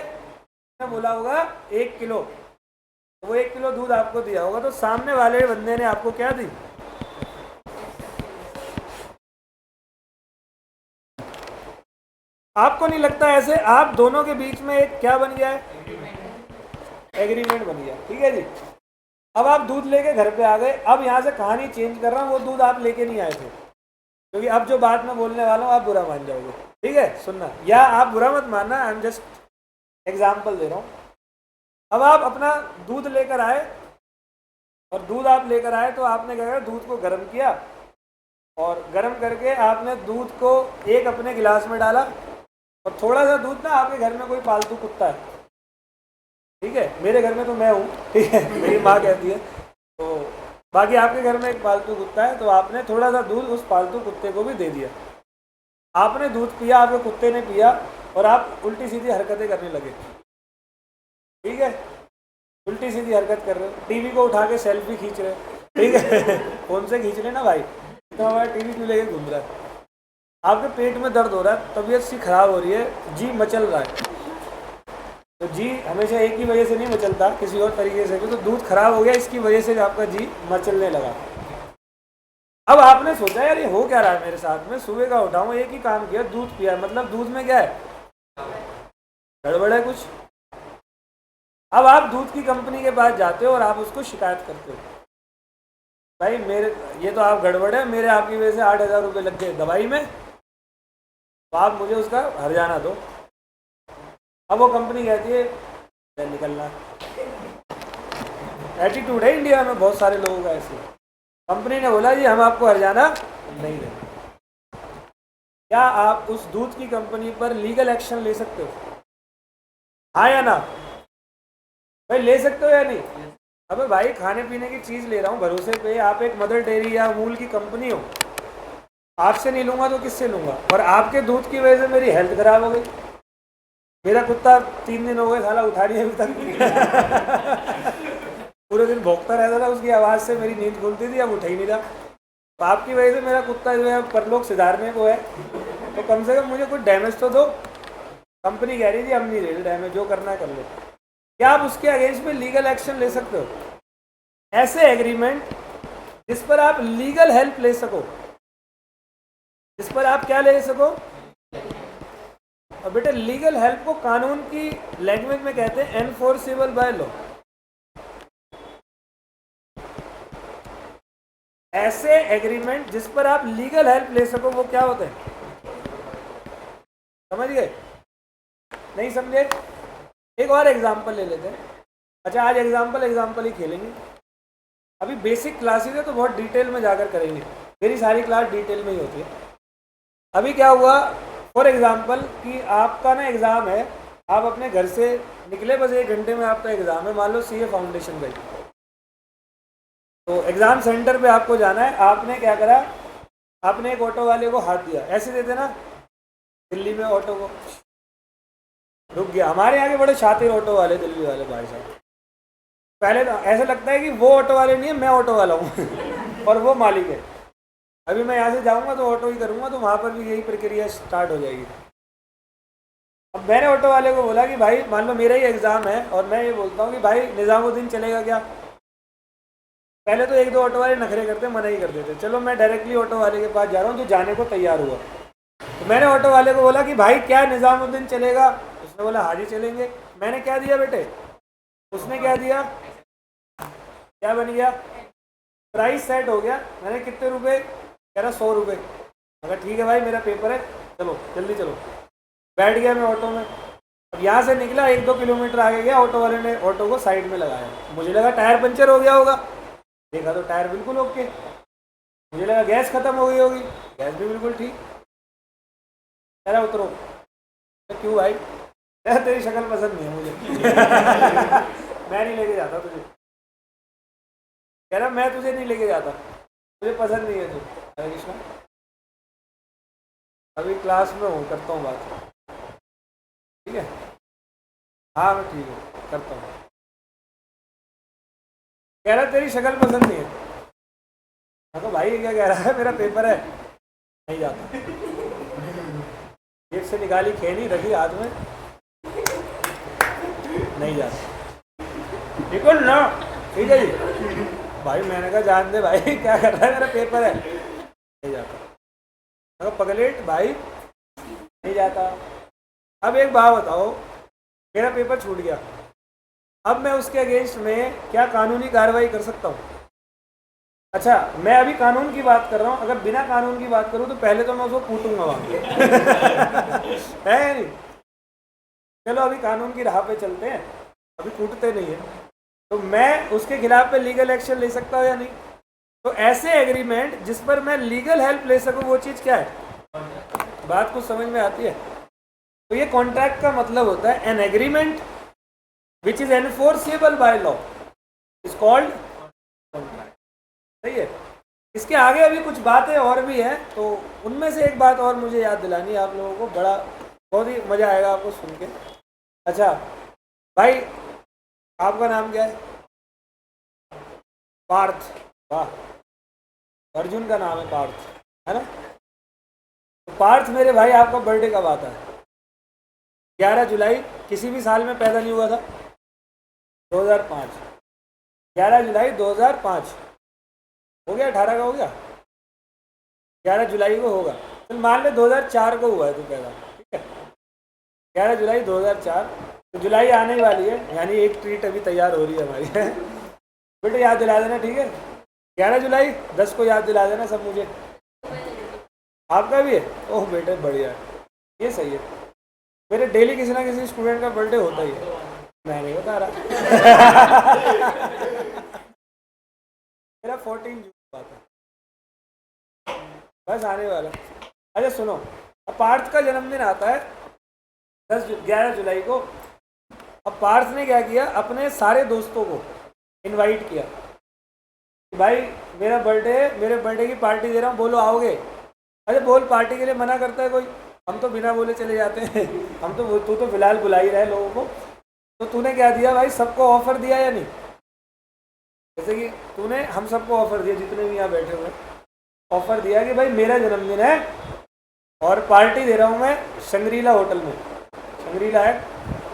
S1: बोला होगा 1 किलो। वो 1 किलो दूध आपको दिया होगा, तो सामने वाले बंदे ने आपको क्या दी? आपको नहीं लगता ऐसे आप दोनों के बीच में एक क्या बन गया है? एग्रीमेंट बन गया, ठीक है जी। अब आप दूध लेके घर पे आ गए। अब यहाँ से कहानी चेंज कर रहा हूँ, वो दूध आप लेके नहीं आए थे, क्योंकि अब जो बात मैं बोलने वाला हूँ आप बुरा मान जाओगे, ठीक है। सुनना, या आप बुरा मत मानना, आई एम जस्ट एग्जाम्पल दे रहा हूँ। अब आप अपना दूध लेकर आए, और दूध आप लेकर आए तो आपने क्या किया? दूध को गर्म किया, और गर्म करके आपने दूध को एक अपने गिलास में डाला, और थोड़ा सा दूध ना, आपके घर में कोई पालतू कुत्ता है, ठीक है, मेरे घर में तो मैं हूँ, ठीक है, मेरी माँ कहती है, तो बाकी आपके घर में एक पालतू कुत्ता है, तो आपने थोड़ा सा दूध उस पालतू कुत्ते को भी दे दिया। आपने दूध पिया, आपके कुत्ते ने पिया, और आप उल्टी सीधी हरकतें करने लगे, ठीक है। उल्टी सीधी हरकत कर रहे हो, टीवी को उठा के सेल्फी खींच रहे, ठीक है। फोन से खींच रहे ना भाई, इतना बड़ा टीवी क्यों लेके घूम रहा है? आपके पेट में दर्द हो रहा है, तबीयत सी खराब हो रही है, जी मचल रहा है। तो जी हमेशा एक ही वजह से नहीं मचलता, किसी और तरीके से भी। तो दूध खराब हो गया, इसकी वजह से आपका जी मचलने लगा। अब आपने सोचा यार ये हो क्या रहा है मेरे साथ में, सुबह का उठाऊँ, एक ही काम किया, दूध पिया, मतलब दूध में क्या है? गड़बड़ है कुछ। अब आप दूध की कंपनी के पास जाते हो और आप उसको शिकायत करते हो, भाई मेरे ये तो आप गड़बड़ है, मेरे आपकी वजह से 8,000 रुपये लग गए दवाई में, तो आप मुझे उसका हर्जाना दो। अब वो कंपनी कहती है निकलना। एटीट्यूड है इंडिया में बहुत सारे लोगों का ऐसे। कंपनी ने बोला जी हम आपको हर्जाना नहीं देंगे। क्या आप उस दूध की कंपनी पर लीगल एक्शन ले सकते हो? हाँ या ना? भाई ले सकते हो या नहीं? अबे भाई खाने पीने की चीज़ ले रहा हूँ भरोसे पे, आप एक मदर डेयरी या अमूल की कंपनी हो, आपसे नहीं लूँगा तो किससे लूँगा? और आपके दूध की वजह से मेरी हेल्थ खराब हो गई, मेरा कुत्ता 3 दिन हो गए साला उठा नहीं अभी तक। पूरे दिन भौंकता रहता था, उसकी आवाज़ से मेरी नींद खुलती थी, अब उठ ही नहीं रहा। तो आपकी वजह से मेरा कुत्ता जो है परलोक सिधारने को है, तो कम से कम मुझे कुछ डैमेज तो दो। कंपनी कह रही थी हम नहीं ले रहे डैमेज, जो करना है कर लो। क्या आप उसके अगेंस्ट में लीगल एक्शन ले सकते हो? ऐसे एग्रीमेंट जिस पर आप लीगल हेल्प ले सको, जिस पर आप क्या ले सको? और बेटे लीगल हेल्प को कानून की लैंग्वेज में कहते हैं एनफोर्सेबल बाय लॉ। ऐसे एग्रीमेंट जिस पर आप लीगल हेल्प ले सको वो क्या होते हैं? समझ गए? नहीं समझे? एक और एग्जांपल ले लेते हैं। अच्छा आज एग्जाम्पल ही खेलेंगे, अभी बेसिक क्लासेस है तो बहुत डिटेल में जाकर करेंगे, मेरी सारी क्लास डिटेल में ही होती है। अभी क्या हुआ, फॉर एग्जाम्पल कि आपका ना एग्ज़ाम है, आप अपने घर से निकले, बस 1 घंटे में आपका एग्ज़ाम है, मान लो सीए फाउंडेशन का ही, तो एग्ज़ाम सेंटर पे आपको जाना है। आपने क्या करा, आपने एक ऑटो वाले को हाथ दिया, ऐसे देते ना दिल्ली में ऑटो को, रुक गया। हमारे यहाँ के बड़े शातिर ऑटो वाले दिल्ली वाले भाई साहब, पहले तो ऐसा लगता है कि वो ऑटो वाले नहीं है, मैं ऑटो वाला हूँ और वो मालिक है। अभी मैं यहाँ से जाऊँगा तो ऑटो ही करूँगा, तो वहाँ पर भी यही प्रक्रिया स्टार्ट हो जाएगी। अब मैंने ऑटो वाले को बोला कि भाई मान लो मेरा ही एग्ज़ाम है और मैं ये बोलता हूँ कि भाई निज़ामुद्दीन चलेगा क्या। पहले तो 1-2 ऑटो वाले नखरे करते, मना ही कर देते। चलो मैं डायरेक्टली ऑटो वाले के पास जा रहा हूँ जो जाने को तैयार हुआ, तो मैंने ऑटो वाले को बोला कि भाई क्या निज़ामुद्दीन चलेगा। उसने बोला हाँ जी चलेंगे। मैंने क्या दिया बेटे, उसने क्या दिया, क्या बन गया, प्राइस सेट हो गया। मैंने कितने रुपए, कह रहा 100 रुपये। मगर ठीक है भाई मेरा पेपर है, चलो जल्दी चलो। बैठ गया मैं ऑटो में। अब यहाँ से निकला, 1-2 किलोमीटर आगे गया, ऑटो वाले ने ऑटो को साइड में लगाया। मुझे लगा टायर पंचर हो गया होगा, देखा तो टायर बिल्कुल ओके। मुझे लगा गैस खत्म हो गई होगी, गैस भी बिल्कुल ठीक। कह रहा उतरो। तो क्यों भाई, तेरी शक्ल पसंद नहीं है मुझे मैं नहीं लेके जाता तुझे। कह रहा मैं तुझे नहीं लेके जाता, मुझे पसंद नहीं है तू। हरे कृष्णा, अभी क्लास में हूँ, करता हूँ बात, ठीक है। हाँ मैं ठीक हूँ, करता हूँ। कह रहा तेरी शक्ल पसंद नहीं है। मैं तो भाई क्या कह रहा है, मेरा पेपर है, नहीं जाता। जेब से निकाली खेनी, रखी हाथ में, नहीं जाता। बिल्कुल ना, ठीक है जी। भाई मैंने कहा जान दे भाई क्या कर रहा है, मेरा पेपर है, नहीं जाता। मैं कहा पगलेट भाई, नहीं जाता। अब एक बात बताओ, मेरा पेपर छूट गया, अब मैं उसके अगेंस्ट में क्या कानूनी कार्रवाई कर सकता हूँ? अच्छा मैं अभी कानून की बात कर रहा हूँ, अगर बिना कानून की बात करूँ तो पहले तो मैं उसको कूटूंगा वहाँ है नहीं। चलो अभी कानून की राह पे चलते हैं, अभी कूटते नहीं है, तो मैं उसके खिलाफ पे लीगल एक्शन ले सकता हूँ या नहीं? तो ऐसे एग्रीमेंट जिस पर मैं लीगल हेल्प ले सकूँ, वो चीज़ क्या है? बात कुछ समझ में आती है? तो ये कॉन्ट्रैक्ट का मतलब होता है an agreement which is enforceable by law is called contract. सही है। इसके आगे अभी कुछ बातें और भी हैं, तो उनमें से एक बात और मुझे याद दिलानी है आप लोगों को, बड़ा बहुत ही मज़ा आएगा आपको सुन के। अच्छा भाई आपका नाम क्या है? पार्थ। वाह, अर्जुन का नाम है पार्थ, है ना? तो पार्थ मेरे भाई आपका बर्थडे कब आता है? 11 जुलाई किसी भी साल में पैदा नहीं हुआ था? 2005। 11 जुलाई 2005 हो गया, 18 का हो गया, 11 जुलाई को होगा। तो मान ले 2004 को हुआ है तो पैदा, ठीक है। 11 जुलाई 2004, तो जुलाई आने ही वाली है, यानी एक ट्रीट अभी तैयार हो रही है हमारी बेटे याद दिला देना, ठीक है। 11 जुलाई 10 को याद दिला देना सब मुझे। आपका भी है? ओह बेटे बढ़िया, ये सही है। मेरे डेली किसी ना किसी स्टूडेंट का बर्थडे होता ही है, मैं नहीं बता रहा मेरा 14 जून को आता है, बस आने वाला। अच्छा सुनो, अब पार्थ का जन्मदिन आता है 11 जुलाई को। अब पार्थ ने क्या किया, अपने सारे दोस्तों को इनवाइट किया, भाई मेरा बर्थडे है, मेरे बर्थडे की पार्टी दे रहा हूँ, बोलो आओगे? अरे बोल, पार्टी के लिए मना करता है कोई? हम तो बिना बोले चले जाते हैं हम तो, तू तो फिलहाल बुला ही रहा है लोगों को। तो तूने क्या दिया भाई, सबको ऑफर दिया या नहीं? जैसे कि तूने हम सबको ऑफर दिया, जितने भी यहाँ बैठे हुए ऑफर दिया कि भाई मेरा जन्मदिन है और पार्टी दे रहा हूँ मैं शंग्रीला होटल में। शंग्रीला है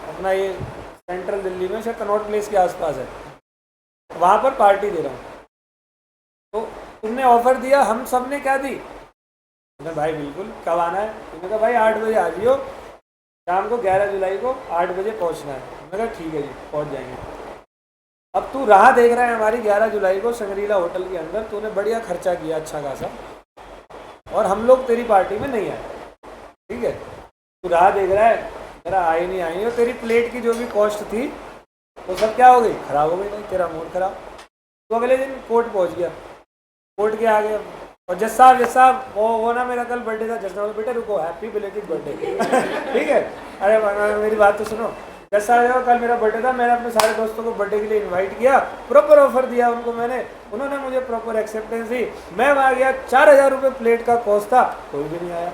S1: अपना ये सेंट्रल दिल्ली में, शायद कनॉट प्लेस के आसपास है, वहाँ पर पार्टी दे रहा हूँ। तो तुमने ऑफर दिया, हम सब ने क्या दी? तुमने भाई बिल्कुल, कब आना है? तुमने कहा भाई 8 बजे आ जाइयो, शाम को 11 जुलाई को 8 बजे पहुँचना है। मैंने कहा ठीक है जी पहुँच जाएंगे। अब तू राह देख रहा है हमारी 11 जुलाई को शंग्रीला होटल के अंदर, तूने बढ़िया खर्चा किया अच्छा खासा, और हम लोग तेरी पार्टी में नहीं आए, ठीक है। तू राह देख रहा है, तेरा आई नहीं, और तेरी प्लेट की जो भी कॉस्ट थी तो सब क्या हो गई, खराब हो गई, नहीं तेरा मूड खराब। तो अगले दिन कोर्ट पहुंच गया, कोर्ट के आगे और जज साहब वो ना मेरा कल बर्थडे था। जज साहब बेटा रुको, हैप्पी बिलेटेड बर्थडे। ठीक है, अरे मेरी बात तो सुनो। जज साहब कल मेरा बर्थडे था, मैंने अपने सारे दोस्तों को बर्थडे के लिए इनवाइट किया, प्रॉपर ऑफर दिया उनको मैंने, उन्होंने मुझे प्रॉपर एक्सेप्टेंस दी। मैं वहाँ गया, 4,000 रुपये प्लेट का कॉस्ट था, कोई भी नहीं आया।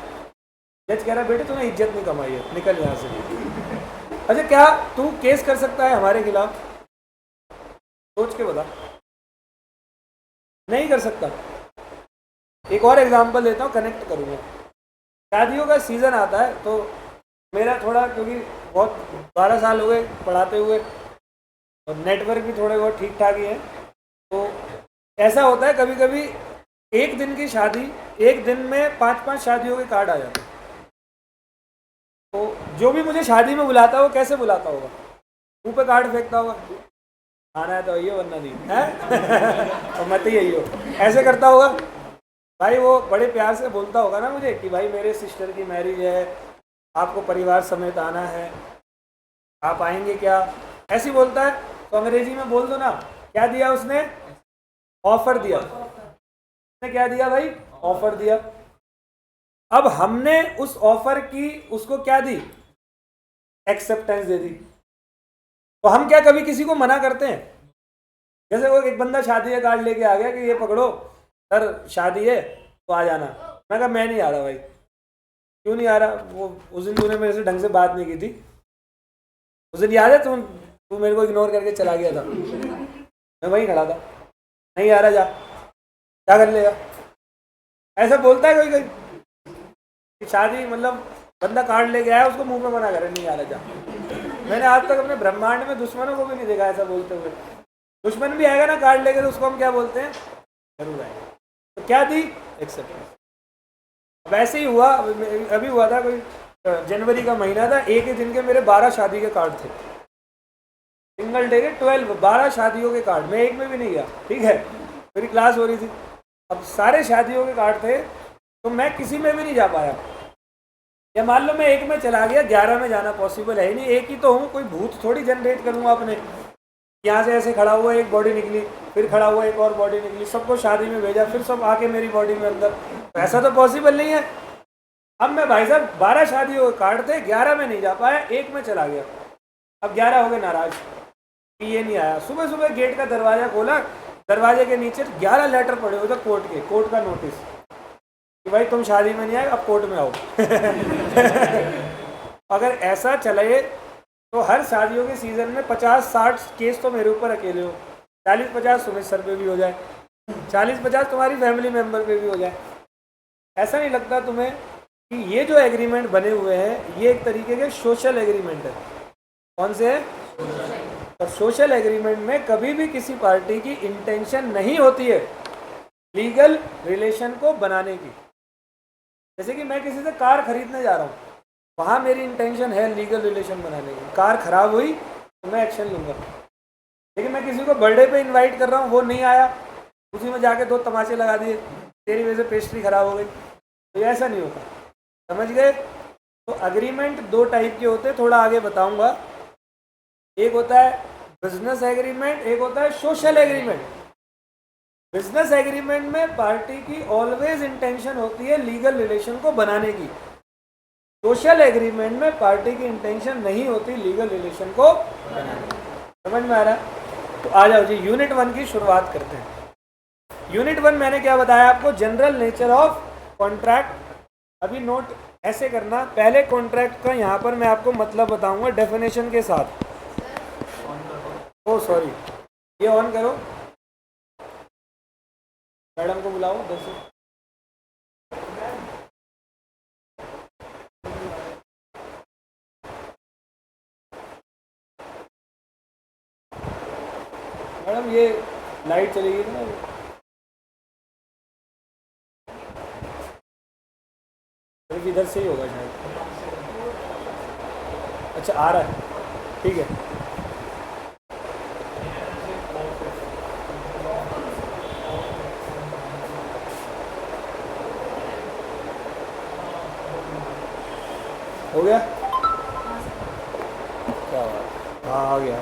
S1: जज कह रहा बेटे तूने इज्जत नहीं कमाई है, निकल यहाँ से। अच्छा क्या तू केस कर सकता है हमारे खिलाफ? सोच के बता। नहीं कर सकता। एक और एग्जांपल देता हूँ, कनेक्ट करूँगा। शादियों का सीज़न आता है तो मेरा थोड़ा, क्योंकि बहुत 12 साल हो गए पढ़ाते हुए और नेटवर्क भी थोड़े बहुत ठीक ठाक ही है, तो ऐसा होता है कभी कभी एक दिन की शादी, एक दिन में 5-5 शादियों के कार्ड आ जाते हैं। तो जो भी मुझे शादी में बुलाता है वो कैसे बुलाता होगा? मुँह पे कार्ड फेंकता होगा, आना है तो आइए वरना नहीं है। और मत ही यही हो, ऐसे करता होगा भाई। वो बड़े प्यार से बोलता होगा ना मुझे कि भाई मेरे सिस्टर की मैरिज है, आपको परिवार समेत आना है, आप आएंगे क्या? ऐसे ही बोलता है। तो अंग्रेजी में बोल दो ना, क्या दिया उसने? ऑफर दिया। उसने क्या दिया भाई? ऑफर दिया। अब हमने उस ऑफर की उसको क्या दी? एक्सेप्टेंस दे दी। तो हम क्या कभी किसी को मना करते हैं? जैसे वो एक बंदा शादी का कार्ड लेके आ गया कि ये पकड़ो सर शादी है तो आ जाना। मैं कहा मैं नहीं आ रहा भाई। क्यों नहीं आ रहा? वो उस दिन तूने मेरे से ढंग से बात नहीं की थी, उस दिन याद है तू मेरे को इग्नोर करके चला गया था, मैं वहीं खड़ा था। नहीं आ रहा, जा क्या कर लेगा? ऐसा बोलता है कोई कोई? शादी मतलब बंदा कार्ड लेके आया, उसको मुंह में मना करे नहीं आ रहा, जा। मैंने आज तक अपने ब्रह्मांड में दुश्मनों को भी नहीं देखा ऐसा बोलते हुए। दुश्मन भी आएगा ना कार्ड लेकर, उसको हम क्या बोलते हैं? जरूर आएगा। तो क्या दी? एक्सेप्टेंस। वैसे ही हुआ, अभी हुआ था, कोई जनवरी का महीना था, एक ही दिन के मेरे 12 शादी के कार्ड थे, सिंगल डे के 12 शादियों के कार्ड। मैं एक में भी नहीं गया, ठीक है, मेरी क्लास हो रही थी। अब सारे शादियों के कार्ड थे तो मैं किसी में भी नहीं जा पाया। या मान लो मैं एक में चला गया, 11 में जाना पॉसिबल है ही नहीं, एक ही तो हूँ, कोई भूत थोड़ी जनरेट करूँगा अपने। यहाँ से ऐसे खड़ा हुआ एक बॉडी निकली, फिर खड़ा हुआ एक और बॉडी निकली, सबको शादी में भेजा, फिर सब आके मेरी बॉडी में अंदर, ऐसा तो पॉसिबल नहीं है। अब मैं भाई साहब 12 शादियों के कार्ड थे, 11 में नहीं जा पाया, एक में चला गया। अब 11 हो गए नाराज कि ये नहीं आया। सुबह सुबह गेट का दरवाजा खोला, दरवाजे के नीचे 11 लेटर पड़े हुए थे कोर्ट का नोटिस कि भाई तुम शादी में नहीं आए, अब कोर्ट में आओ। अगर ऐसा चले तो हर शादियों के सीज़न में 50-60 केस तो मेरे ऊपर अकेले हो, 40-50 सुमित सर पे भी हो जाए, 40-50 तुम्हारी फैमिली मेंबर पे भी हो जाए। ऐसा नहीं लगता तुम्हें कि ये जो एग्रीमेंट बने हुए हैं ये एक तरीके के सोशल एग्रीमेंट है? कौन से है? और सोशल एग्रीमेंट में कभी भी किसी पार्टी की इंटेंशन नहीं होती है लीगल रिलेशन को बनाने की। जैसे कि मैं किसी से कार खरीदने जा रहा हूँ, वहाँ मेरी इंटेंशन है लीगल रिलेशन बनाने की। कार खराब हुई तो मैं एक्शन लूँगा, लेकिन मैं किसी को बर्थडे पे इनवाइट कर रहा हूँ, वो नहीं आया, उसी में जाके 2 तमाचे लगा दिए, तेरी वजह से पेस्ट्री खराब हो गई, तो ऐसा नहीं होता। समझ गए? तो अग्रीमेंट 2 टाइप के होते हैं, थोड़ा आगे बताऊँगा। एक होता है बिजनेस एग्रीमेंट, एक होता है सोशल एग्रीमेंट। बिजनेस एग्रीमेंट में पार्टी की ऑलवेज इंटेंशन होती है लीगल रिलेशन को बनाने की। सोशल एग्रीमेंट में पार्टी की इंटेंशन नहीं होती लीगल रिलेशन को बनाने की। समझ में आ रहा है? तो आ जाओ जी, यूनिट 1 की शुरुआत करते हैं। यूनिट 1 मैंने क्या बताया आपको? General nature of contract. अभी नोट ऐसे करना, पहले कॉन्ट्रैक्ट का यहाँ पर मैं आपको मतलब बताऊंगा डेफिनेशन के साथ। ओ सॉरी, ये ऑन करो, मैडम को बुलाओ उधर से। मैडम ये लाइट चली गई थी ना, सिर्फ इधर से ही होगा शायद। अच्छा आ रहा है, ठीक है। हो गया? क्या बात, हाँ आ गया।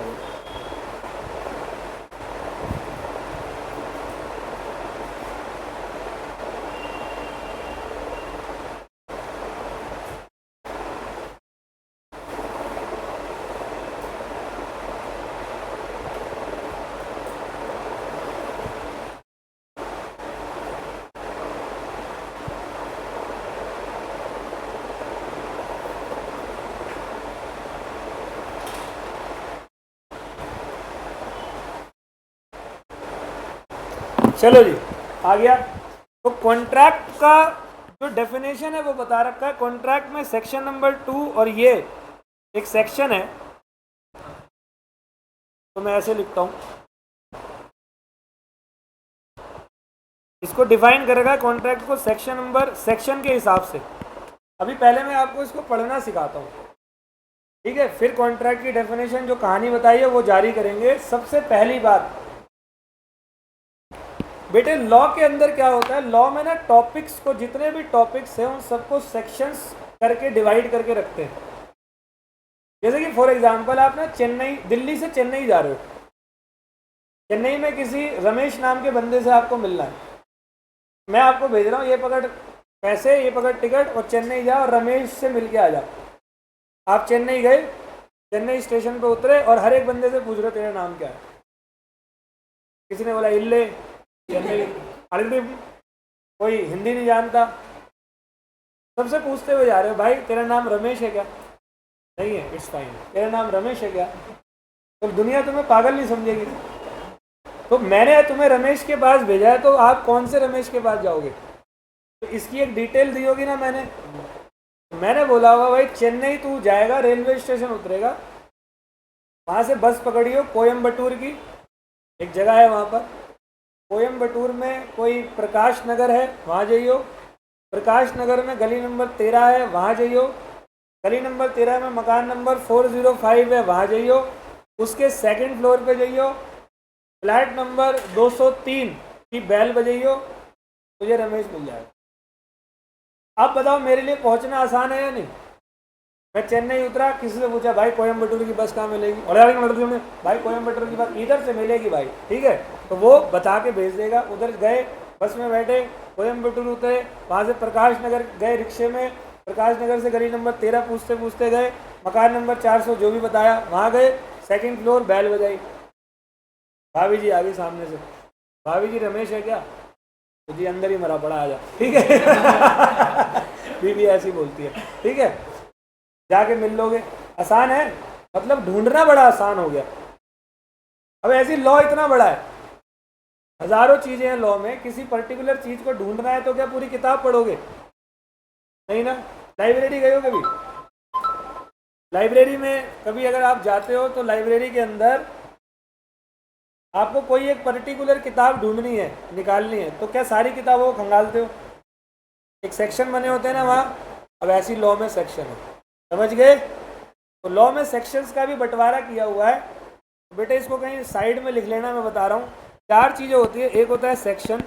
S1: चलो जी, आ गया। तो कॉन्ट्रैक्ट का जो डेफिनेशन है वो बता रखा है। कॉन्ट्रैक्ट में सेक्शन नंबर 2 और ये एक सेक्शन है, तो मैं ऐसे लिखता हूँ, इसको डिफाइन करेगा कॉन्ट्रैक्ट को सेक्शन के हिसाब से। अभी पहले मैं आपको इसको पढ़ना सिखाता हूँ, ठीक है? फिर कॉन्ट्रैक्ट की डेफिनेशन जो कहानी बताई है वो जारी करेंगे। सबसे पहली बात बेटे, लॉ के अंदर क्या होता है, लॉ में ना टॉपिक्स को, जितने भी टॉपिक्स हैं उन सबको सेक्शंस करके डिवाइड करके रखते हैं। जैसे कि फॉर एग्जांपल आप ना दिल्ली से चेन्नई जा रहे हो, चेन्नई में किसी रमेश नाम के बंदे से आपको मिलना है। मैं आपको भेज रहा हूँ, ये पकड़ पैसे, ये पकड़ टिकट और चेन्नई जा और रमेश से मिल के आ जा। आप चेन्नई गए, चेन्नई स्टेशन पे उतरे और हर एक बंदे से पूछ रहे तेरा नाम क्या है। किसी ने बोला इल्ले, चेन्नई अड़गड़ी, कोई हिंदी नहीं जानता, सबसे पूछते हुए जा रहे हो भाई तेरा नाम रमेश है क्या? नहीं है, इट्स फाइन। तेरा नाम रमेश है क्या? तो दुनिया तुम्हें पागल नहीं समझेगी। तो मैंने तुम्हें रमेश के पास भेजा है, तो आप कौन से रमेश के पास जाओगे? तो इसकी एक डिटेल दी होगी ना मैंने बोला होगा भाई चेन्नई तू जाएगा, रेलवे स्टेशन उतरेगा, वहाँ से बस पकड़ियो कोयम्बटूर की एक जगह है, वहाँ पर कोयम्बटूर में कोई प्रकाश नगर है, वहाँ जाइयो। प्रकाश नगर में गली नंबर 13 है, वहाँ जाइयो। गली नंबर 13 में मकान नंबर 405 है, वहाँ जाइयो। उसके सेकंड फ्लोर पे जाइयो, फ्लैट नंबर 203 की बेल बजाइयो, तुझे रमेश मिल जाएगा। आप बताओ मेरे लिए पहुंचना आसान है या नहीं? मैं चेन्नई उतरा, किसी से पूछा भाई कोयम्बटूर की बस कहाँ मिलेगी, और भाई कोयम्बटूर की बस इधर से मिलेगी भाई, ठीक है? तो वो बता के भेज देगा। उधर गए, बस में बैठे, कोयम्बटूर उतरे, वहाँ से प्रकाश नगर गए रिक्शे में, प्रकाश नगर से गली नंबर 13 पूछते पूछते गए, मकान नंबर 400 जो भी बताया वहाँ गए, सेकेंड फ्लोर, बेल बजाई, भाभी जी आ गई सामने से। भाभी जी रमेश है क्या? तो जी अंदर ही मरा पड़ा, आ जा, ठीक है? बीवी ऐसी बोलती है, ठीक है? जाके मिल लोगे, आसान है, मतलब ढूंढना बड़ा आसान हो गया। अब ऐसी लॉ इतना बड़ा है, हजारों चीजें हैं लॉ में, किसी पर्टिकुलर चीज को ढूंढना है तो क्या पूरी किताब पढ़ोगे? नहीं ना। लाइब्रेरी गए हो कभी? लाइब्रेरी में कभी अगर आप जाते हो तो लाइब्रेरी के अंदर आपको कोई एक पर्टिकुलर किताब ढूंढनी है, निकालनी है, तो क्या सारी किताबों को खंगालते हो? एक सेक्शन बने होते हैं ना वहाँ। अब ऐसी लॉ में सेक्शन है, समझ गए? तो लॉ में सेक्शंस का भी बंटवारा किया हुआ है। तो बेटे इसको कहीं साइड में लिख लेना, मैं बता रहा हूँ। 4 चीज़ें होती है, एक होता है सेक्शन,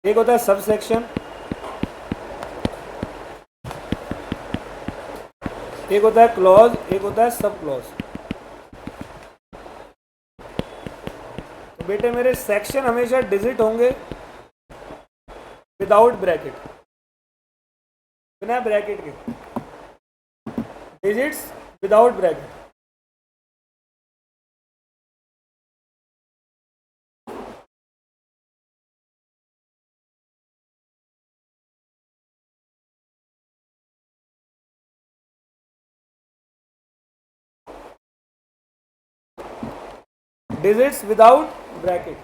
S1: एक होता है सब सेक्शन, एक होता है क्लॉज, एक होता है सब क्लॉज। तो बेटे मेरे सेक्शन हमेशा डिजिट होंगे विदाउट ब्रैकेट, बिना ब्रैकेट के, digits without bracket. Digits without bracket.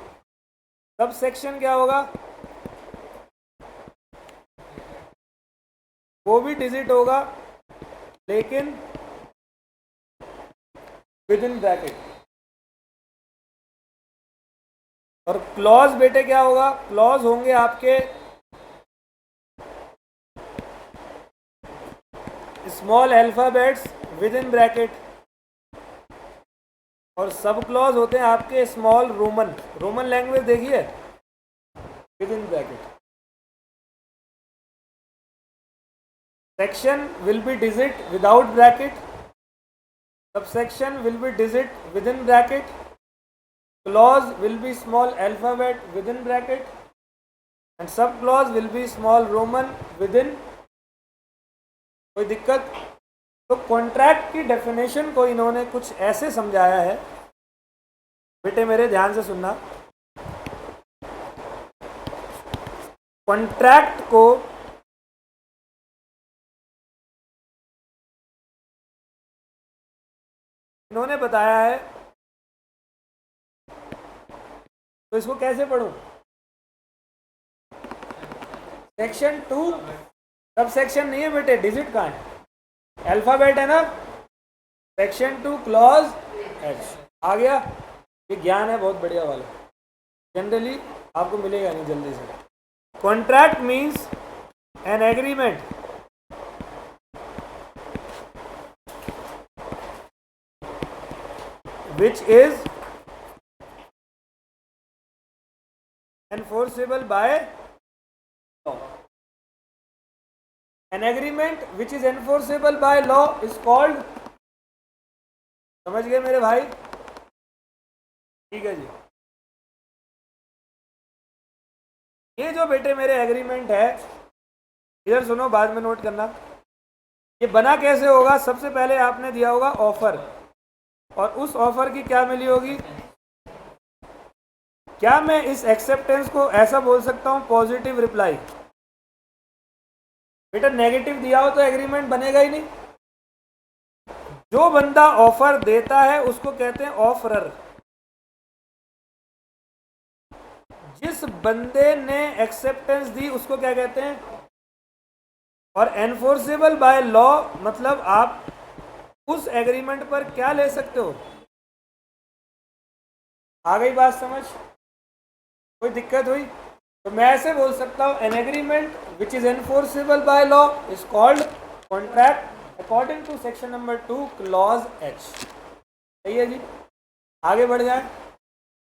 S1: Sub section क्या होगा? वो भी डिजिट होगा लेकिन विद इन ब्रैकेट। और क्लॉज बेटे क्या होगा? क्लॉज होंगे आपके small alphabets with in bracket, और सब क्लॉज होते हैं आपके स्मॉल रोमन लैंग्वेज देखिए, with in bracket. Section will be digit without bracket, subsection will be digit with in bracket, clause will be small alphabet with in bracket, and sub clause will be small Roman with in. कोई दिक्कत? तो contract की definition को इन्होंने कुछ ऐसे समझाया है, बेटे मेरे ध्यान से सुनना। कॉन्ट्रैक्ट को इन्होंने बताया है तो इसको कैसे पढ़ूं? सेक्शन 2 सब सेक्शन नहीं है बेटे, डिजिट कहाँ है? अल्फाबेट है ना। सेक्शन 2 क्लॉज एच आ गया। ये ज्ञान है बहुत बढ़िया वाला, जनरली आपको मिलेगा नहीं जल्दी से। Contract means an agreement which is enforceable by law. An agreement which is enforceable by law is called, समझ गए मेरे भाई? ठीक है जी। ये जो बेटे मेरे एग्रीमेंट है, इधर सुनो, बाद में नोट करना। ये बना कैसे होगा? सबसे पहले आपने दिया होगा ऑफर, और उस ऑफर की क्या मिली होगी? क्या मैं इस एक्सेप्टेंस को ऐसा बोल सकता हूं पॉजिटिव रिप्लाई? बेटा नेगेटिव दिया हो तो एग्रीमेंट बनेगा ही नहीं। जो बंदा ऑफर देता है उसको कहते हैं ऑफरर। जिस बंदे ने एक्सेप्टेंस दी उसको क्या कहते हैं? और एनफोर्सेबल बाय लॉ मतलब आप उस एग्रीमेंट पर क्या ले सकते हो। आ गई बात समझ? कोई दिक्कत हुई? तो मैं ऐसे बोल सकता हूं, an agreement which is enforceable by law is called contract according to section number 2 clause H. सही है जी, आगे बढ़ जाए।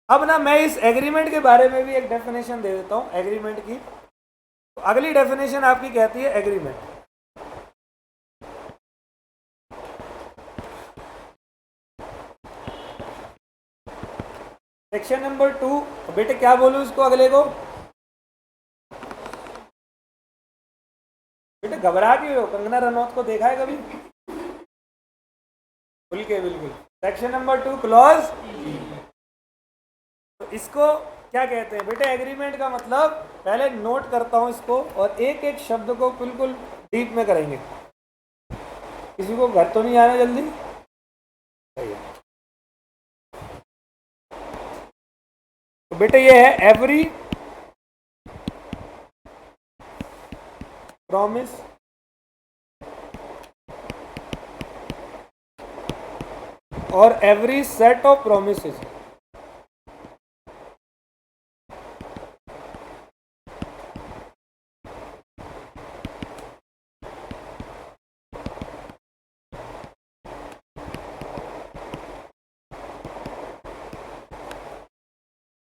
S1: अब ना मैं इस एग्रीमेंट के बारे में भी एक डेफिनेशन दे देता हूं एग्रीमेंट की। तो अगली डेफिनेशन आपकी कहती है एग्रीमेंट। सेक्शन नंबर 2, बेटे क्या बोलूं इसको अगले को? बेटे घबरा क्यों हो? कंगना रनौत को देखा है कभी? खुल के बिल्कुल। सेक्शन नंबर 2 क्लॉज, तो इसको क्या कहते हैं बेटे? एग्रीमेंट का मतलब, पहले नोट करता हूं इसको और एक एक शब्द को बिल्कुल डीप में करेंगे। किसी को घर तो नहीं आना जल्दी? तो बेटे ये है एवरी प्रॉमिस और every set of promises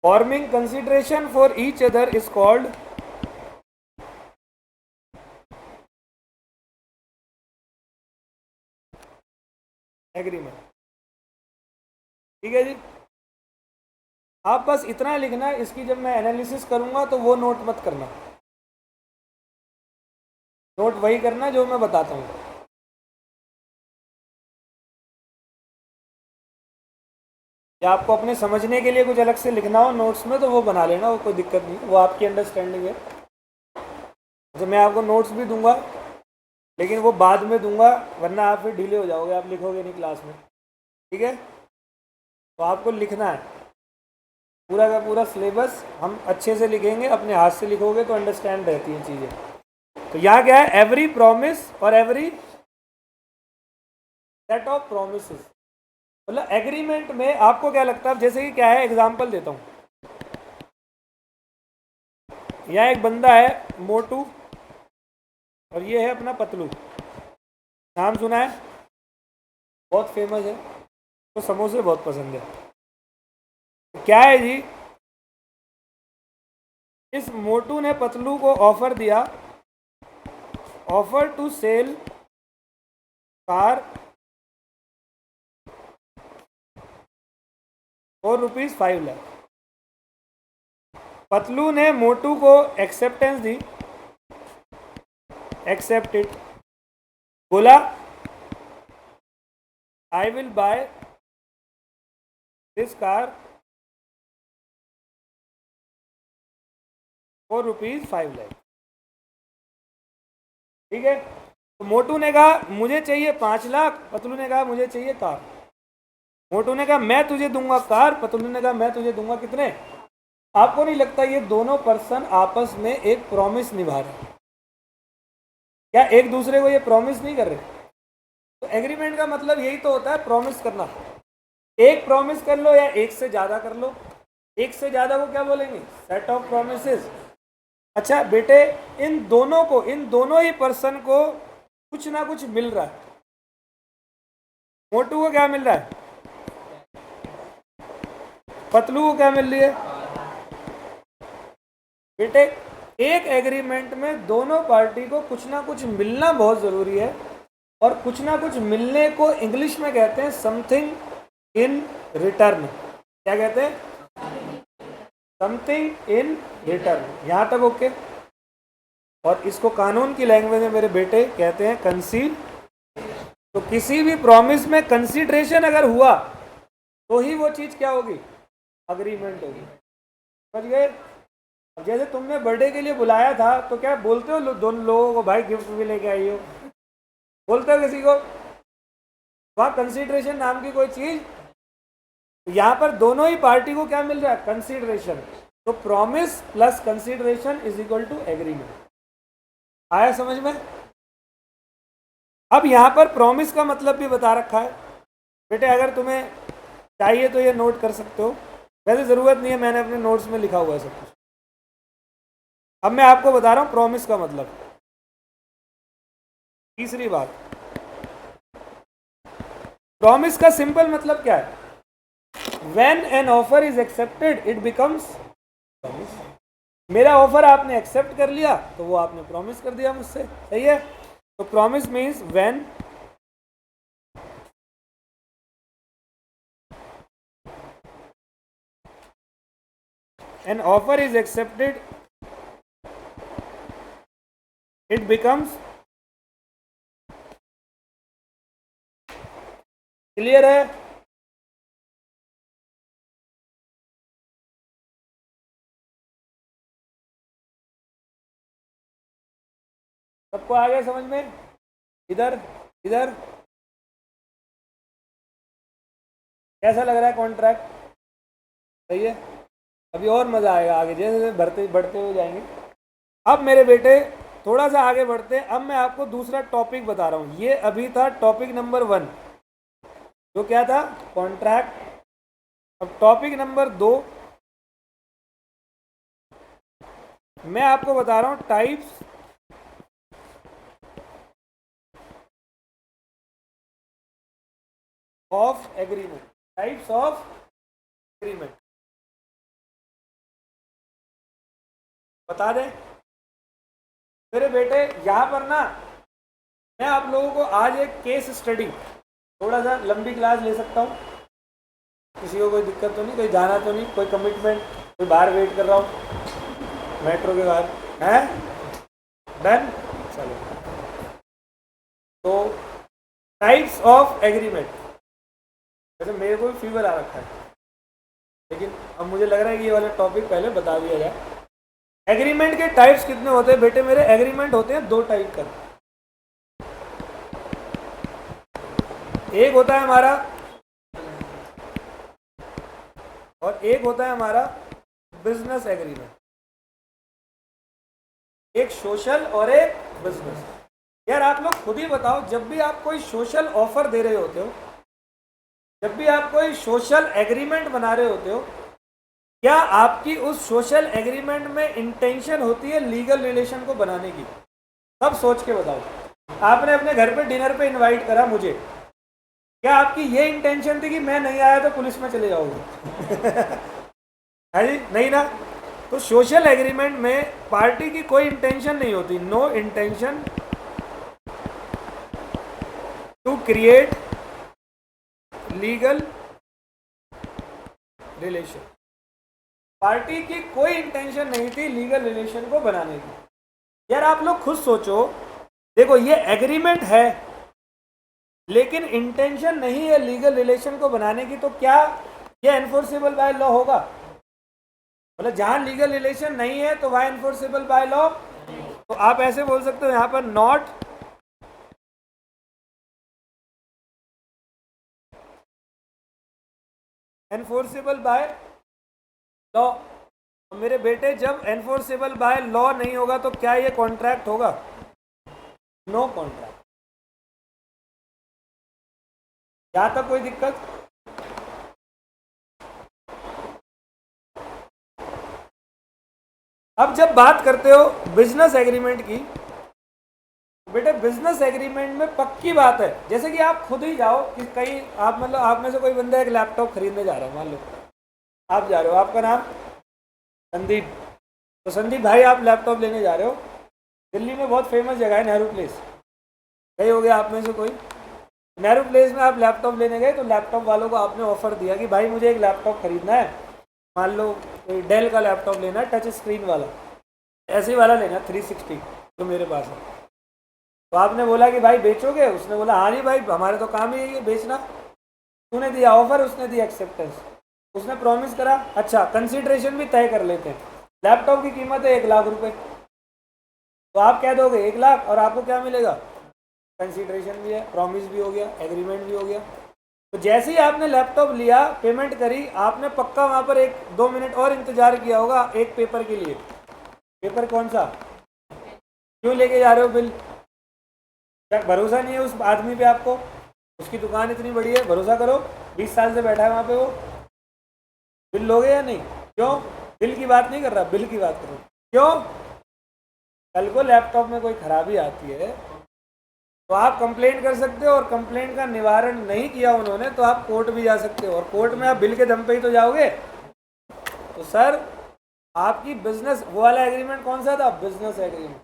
S1: forming consideration for each other is called agreement। ठीक है जी, आप बस इतना लिखना, इसकी जब मैं एनालिसिस करूंगा तो वो नोट मत करना, नोट वही करना जो मैं बताता हूं। या आपको अपने समझने के लिए कुछ अलग से लिखना हो नोट्स में तो वो बना लेना, वो कोई दिक्कत नहीं, वो आपकी अंडरस्टैंडिंग है। तो मैं आपको नोट्स भी दूंगा लेकिन वो बाद में दूंगा, वरना आप फिर ढीले हो जाओगे, आप लिखोगे नहीं क्लास में। ठीक है, तो आपको लिखना है पूरा का पूरा सिलेबस, हम अच्छे से लिखेंगे, अपने हाथ से लिखोगे तो अंडरस्टैंड रहती हैं चीज़ें। तो यहाँ क्या है? एवरी प्रॉमिस और एवरी सेट ऑफ प्रोमिसेस। मतलब एग्रीमेंट में आपको क्या लगता है? जैसे कि क्या है, एग्जांपल देता हूँ। यहाँ एक बंदा है मोटू और ये है अपना पतलू। नाम सुना है? बहुत फेमस है, तो समोसे बहुत पसंद है। क्या है जी, इस मोटू ने पतलू को ऑफर दिया, offer to sell car for ₹5 lakh. Patlu ने मोटू को एक्सेप्टेंस दी, एक्सेप्टेड, बोला I will buy this car for ₹5 lakh. ठीक है, तो मोटू ने कहा मुझे चाहिए 5 लाख, पतलू ने कहा मुझे चाहिए कार। मोटू ने कहा मैं तुझे दूंगा कार, पतलू ने कहा मैं तुझे दूंगा कितने? आपको नहीं लगता ये दोनों पर्सन आपस में एक प्रॉमिस निभा रहे हैं? क्या एक दूसरे को ये प्रॉमिस नहीं कर रहे? तो एग्रीमेंट का मतलब यही तो होता है, प्रॉमिस करना। एक प्रॉमिस कर लो या एक से ज्यादा कर लो। एक से ज्यादा को क्या बोलेंगे? Set of promises. अच्छा बेटे, इन दोनों को, इन दोनों ही पर्सन को कुछ ना कुछ मिल रहा है। मोटू को क्या मिल रहा है? पतलू को क्या मिल रही है? बेटे, एक एग्रीमेंट में दोनों पार्टी को कुछ ना कुछ मिलना बहुत जरूरी है, और कुछ ना कुछ मिलने को इंग्लिश में कहते हैं समथिंग इन रिटर्न। क्या कहते हैं? Something in return. यहां तक ओके? और इसको कानून की लैंग्वेज में मेरे बेटे कहते हैं कंसीड। तो किसी भी प्रॉमिस में कंसीडरेशन अगर हुआ तो ही वो चीज क्या होगी? अग्रीमेंट होगी। समझ गए? अब जैसे तुमने बर्थडे के लिए बुलाया था, तो क्या बोलते हो दोनों लोगों को भाई गिफ्ट भी लेके आई हो? बोलते हो किसी को? वहां कंसीडरेशन नाम की कोई चीज? यहां पर दोनों ही पार्टी को क्या मिल रहा है? कंसीडरेशन। तो promise plus consideration is equal to agreement. आया समझ में? अब यहां पर प्रॉमिस का मतलब भी बता रखा है। बेटे अगर तुम्हें चाहिए तो ये नोट कर सकते हो, वैसे ज़रूरत नहीं है, मैंने अपने नोट्स में लिखा हुआ है सब कुछ। अब मैं आपको बता रहा हूं प्रॉमिस का मतलब। तीसरी बात, प्रॉमिस का सिंपल मतलब क्या है? When an offer is accepted it becomes promise. मेरा ऑफर आपने एक्सेप्ट कर लिया तो वो आपने प्रॉमिस कर दिया मुझसे, सही है? तो promise means when an offer is accepted it becomes. Clear है? सबको आ गया समझ में? इधर इधर कैसा लग रहा है कॉन्ट्रैक्ट? सही है? अभी और मज़ा आएगा आगे, जैसे जैसे बढ़ते बढ़ते हुए जाएंगे। अब मेरे बेटे थोड़ा सा आगे बढ़ते हैं। अब मैं आपको दूसरा टॉपिक बता रहा हूँ। ये अभी था टॉपिक नंबर 1, जो क्या था? कॉन्ट्रैक्ट। अब टॉपिक नंबर 2 मैं आपको बता रहा हूँ types of agreement. Types of agreement बता दें मेरे बेटे। यहां पर ना मैं आप लोगों को आज एक केस स्टडी, थोड़ा सा लंबी क्लास ले सकता हूँ। किसी को कोई दिक्कत तो नहीं? कोई जाना तो नहीं? कोई कमिटमेंट? कोई बाहर वेट कर रहा हूँ मेट्रो के बाहर? है डन? चलो। तो टाइप्स ऑफ एग्रीमेंट। वैसे मेरे को भी फीवर आ रखा है, लेकिन अब मुझे लग रहा है कि ये वाला टॉपिक पहले बता दिया जाए। एग्रीमेंट के टाइप्स कितने होते हैं बेटे मेरे? एग्रीमेंट होते हैं 2 टाइप का। एक होता है हमारा, और एक होता है हमारा बिजनेस एग्रीमेंट। एक सोशल और एक बिजनेस। यार आप लोग खुद ही बताओ, जब भी आप कोई सोशल ऑफर दे रहे होते हो, जब भी आप कोई सोशल एग्रीमेंट बना रहे होते हो, क्या आपकी उस सोशल एग्रीमेंट में इंटेंशन होती है लीगल रिलेशन को बनाने की? सब सोच के बताओ। आपने अपने घर पे डिनर पे इनवाइट करा मुझे, क्या आपकी ये इंटेंशन थी कि मैं नहीं आया तो पुलिस में चले जाओगे? है जी? नहीं ना? तो सोशल एग्रीमेंट में पार्टी की कोई इंटेंशन नहीं होती। No intention to create legal relation. Party की कोई इंटेंशन नहीं थी लीगल रिलेशन को बनाने की। यार आप लोग खुद सोचो, देखो ये एग्रीमेंट है लेकिन इंटेंशन नहीं है लीगल रिलेशन को बनाने की, तो क्या ये एनफोर्सेबल बाय लॉ होगा? मतलब जहां लीगल रिलेशन नहीं है तो वहां एनफोर्सेबल बाय लॉ। तो आप ऐसे बोल सकते हो यहां पर नॉट एनफोर्सेबल बाय लॉ। मेरे बेटे जब एनफोर्सेबल बाय लॉ नहीं होगा तो क्या ये कॉन्ट्रैक्ट होगा? No contract. यहां तक कोई दिक्कत? अब जब बात करते हो बिजनेस एग्रीमेंट की, बेटे बिजनेस एग्रीमेंट में पक्की बात है, जैसे कि आप खुद ही जाओ कि कहीं आप मतलब आप में से कोई बंदा एक लैपटॉप खरीदने जा रहा है, मान लो आप जा रहे हो, आपका नाम संदीप, तो संदीप भाई आप लैपटॉप लेने जा रहे हो, दिल्ली में बहुत फेमस जगह है नेहरू प्लेस, गए हो गया आप में से कोई? नेहरू प्लेस में आप लैपटॉप लेने गए तो लैपटॉप वालों को आपने ऑफर दिया कि भाई मुझे एक लैपटॉप खरीदना है, मान लो डेल का लैपटॉप लेना है, टच स्क्रीन वाला, ऐसे वाला लेना 360 जो मेरे पास है। तो आपने बोला कि भाई बेचोगे? उसने बोला हाँ जी भाई हमारे तो काम ही है बेचना। तूने दिया ऑफर, उसने दी एक्सेप्टेंस, उसने प्रॉमिस करा, अच्छा कंसीडरेशन भी तय कर लेते हैं, लैपटॉप की कीमत है 1,00,000 रुपये, तो आप कह दोगे 1,00,000 और आपको क्या मिलेगा? कंसीडरेशन भी है, प्रॉमिस भी हो गया, एग्रीमेंट भी हो गया। तो जैसे ही आपने लैपटॉप लिया, पेमेंट करी, आपने पक्का वहाँ पर 1-2 मिनट और इंतजार किया होगा एक पेपर के लिए। पेपर कौन सा? क्यों लेके जा रहे हो बिल? क्या भरोसा नहीं है उस आदमी पे आपको? उसकी दुकान इतनी बड़ी है, भरोसा करो, 20 साल से बैठा है वहाँ पे वो, बिल लोगे या नहीं? क्यों? बिल की बात नहीं कर रहा, बिल की बात करो। क्यों? कल को लैपटॉप में कोई खराबी आती है तो आप कंप्लेंट कर सकते हो, और कंप्लेंट का निवारण नहीं किया उन्होंने तो आप कोर्ट भी जा सकते हो, और कोर्ट में आप बिल के दम पे ही तो जाओगे। तो सर आपकी बिजनेस वो वाला एग्रीमेंट कौन सा था? Business agreement.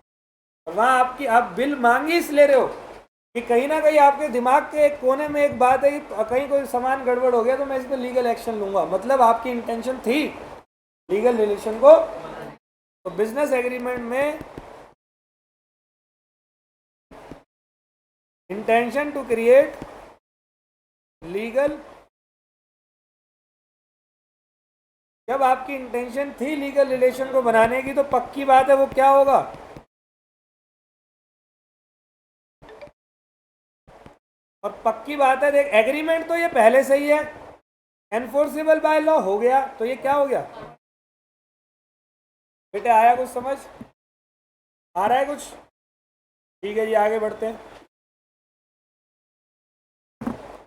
S1: और वहाँ आपकी आप बिल मांग ही इसलिए रहे हो कि कहीं ना कहीं आपके दिमाग के एक कोने में एक बात है कि कहीं कोई सामान गड़बड़ हो गया तो मैं इस पर लीगल एक्शन लूंगा, मतलब आपकी इंटेंशन थी लीगल रिलेशन को। तो बिजनेस एग्रीमेंट में इंटेंशन टू क्रिएट लीगल, जब आपकी इंटेंशन थी लीगल रिलेशन को बनाने की तो पक्की बात है वो क्या होगा? और पक्की बात है देख, एग्रीमेंट तो ये पहले से ही है, एनफोर्सेबल बाय लॉ हो गया, तो ये क्या हो गया? बेटे आया कुछ समझ? आ रहा है कुछ? ठीक है जी, आगे बढ़ते हैं।